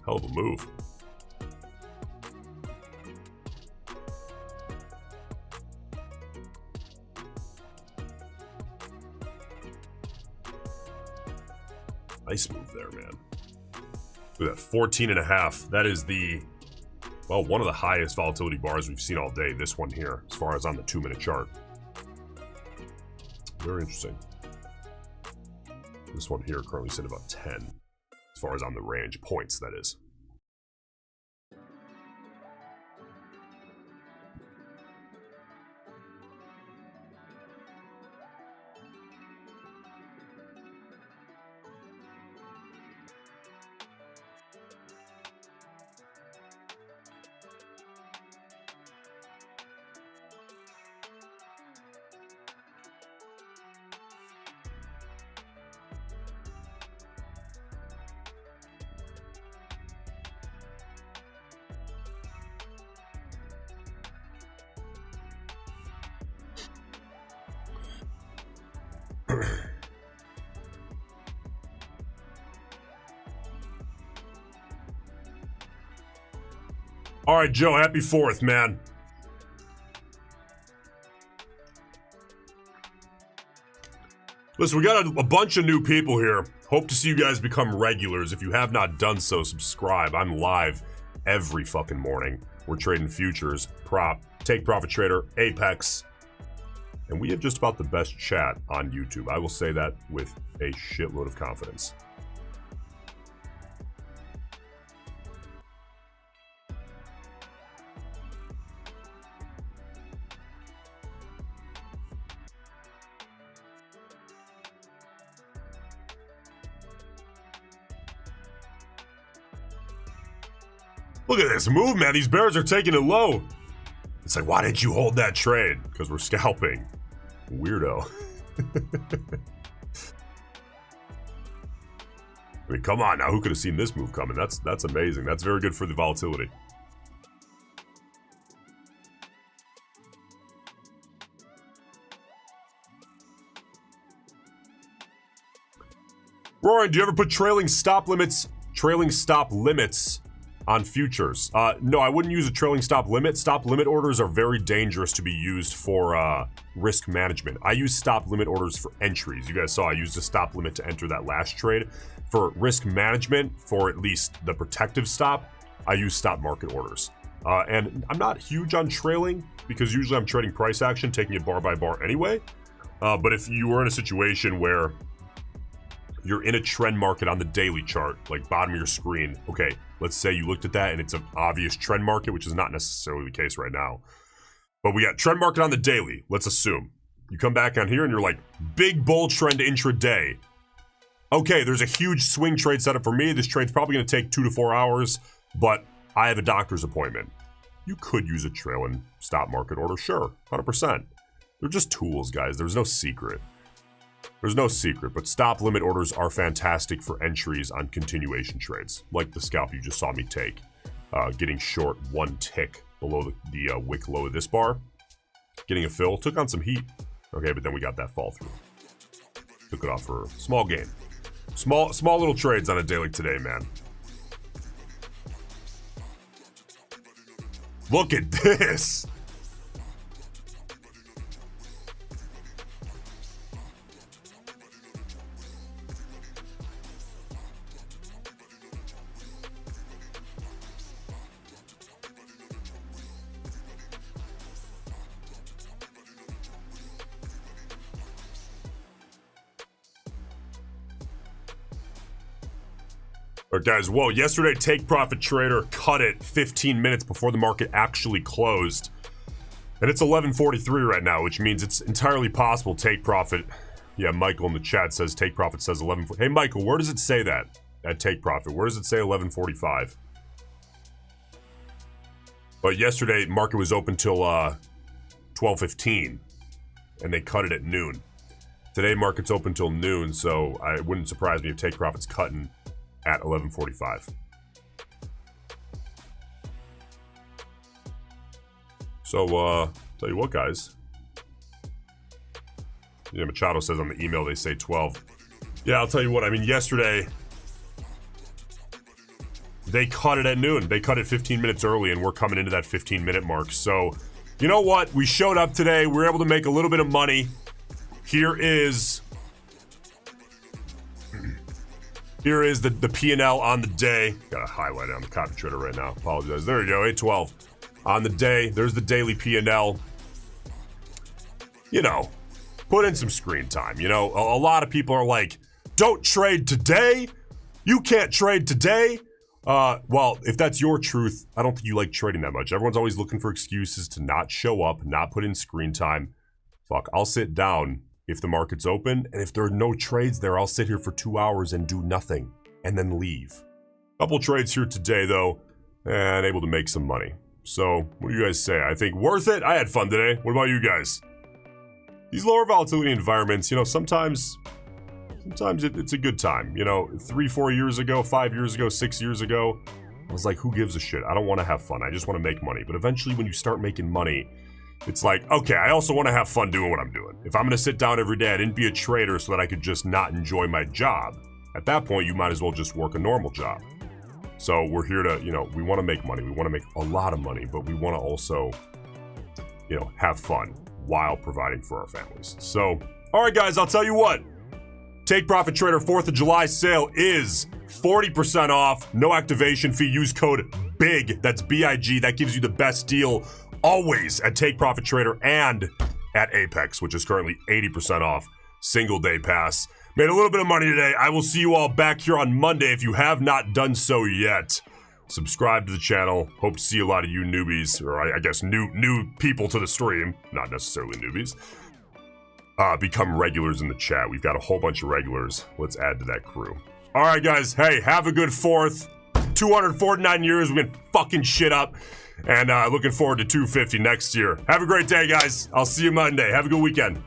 Hell of a move. Nice move there, man. Look at that, 14.5. That is the, well, one of the highest volatility bars we've seen all day. This one here, as far as on the 2-minute chart. Very interesting. This one here currently sitting about 10, as far as on the range. Points, that is. All right, Joe, happy 4th, man. Listen, we got a bunch of new people here. Hope to see you guys become regulars. If you have not done so, subscribe. I'm live every fucking morning. We're trading futures, prop, take profit trader, Apex. And we have just about the best chat on YouTube. I will say that with a shitload of confidence. Look at this move, man. These bears are taking it low. It's like, why didn't you hold that trade? Because we're scalping. Weirdo. I mean, come on now. Who could have seen this move coming? That's amazing. That's very good for the volatility. Roaring, do you ever put trailing stop limits on futures? No, I wouldn't use a trailing stop limit. Stop limit orders are very dangerous to be used for risk management. I use stop limit orders for entries. You guys saw I used a stop limit to enter that last trade. For risk management, for at least the protective stop, I use stop market orders. And I'm not huge on trailing because usually I'm trading price action, taking it bar by bar anyway. But if you were in a situation where you're in a trend market on the daily chart, like bottom of your screen, okay, let's say you looked at that and it's an obvious trend market, which is not necessarily the case right now. But we got trend market on the daily, let's assume. You come back on here and you're like, big bull trend intraday. Okay, there's a huge swing trade setup for me. This trade's probably gonna take 2 to 4 hours, but I have a doctor's appointment. You could use a trailing stop market order, sure, 100%. They're just tools, guys, there's no secret. There's no secret, but stop limit orders are fantastic for entries on continuation trades, like the scalp you just saw me take. Getting short 1 tick below the wick low of this bar. Getting a fill, took on some heat. Okay, but then we got that fall through. Took it off for a small gain. Small little trades on a daily today, man. Look at this! All right, guys, whoa, yesterday Take Profit Trader cut it 15 minutes before the market actually closed. And it's 11:43 right now, which means it's entirely possible Take Profit. Yeah, Michael in the chat says Take Profit says 11. Hey, Michael, where does it say that at Take Profit? Where does it say 11:45? But yesterday, market was open till 12:15, and they cut it at noon. Today, market's open till noon, so it wouldn't surprise me if Take Profit's cutting at 11:45. So, tell you what, guys. Yeah, Machado says on the email they say 12. Yeah, I'll tell you what, I mean, yesterday, they cut it at noon. They cut it 15 minutes early, and we're coming into that 15-minute mark. So, you know what? We showed up today. We were able to make a little bit of money. Here is the P&L on the day. Got to highlight it on the copy trader right now. Apologize. There you go, 812. On the day, there's the daily P&L. You know, put in some screen time. You know, a lot of people are like, don't trade today. You can't trade today. Well, if that's your truth, I don't think you like trading that much. Everyone's always looking for excuses to not show up, not put in screen time. Fuck, I'll sit down if the market's open, and if there are no trades there, I'll sit here for 2 hours and do nothing, and then leave. Couple trades here today, though, and able to make some money. So, what do you guys say? I think worth it? I had fun today. What about you guys? These lower volatility environments, you know, sometimes it's a good time. You know, 3, 4 years ago, 5 years ago, 6 years ago, I was like, who gives a shit? I don't want to have fun. I just want to make money. But eventually, when you start making money, it's like, okay, I also want to have fun doing what I'm doing. If I'm going to sit down every day, I didn't be a trader so that I could just not enjoy my job. At that point, you might as well just work a normal job. So we're here to, you know, we want to make money. We want to make a lot of money, but we want to also, you know, have fun while providing for our families. So, all right, guys, I'll tell you what. Take Profit Trader 4th of July sale is 40% off. No activation fee. Use code BIG. That's B-I-G. That gives you the best deal always at Take Profit Trader and at Apex, which is currently 80% off. Single day pass. Made a little bit of money today. I will see you all back here on Monday if you have not done so yet. Subscribe to the channel. Hope to see a lot of you newbies, or I guess new people to the stream. Not necessarily newbies. Become regulars in the chat. We've got a whole bunch of regulars. Let's add to that crew. All right, guys. Hey, have a good 4th. 249 years. We've been fucking shit up. And looking forward to 250 next year. Have a great day, guys. I'll see you Monday. Have a good weekend.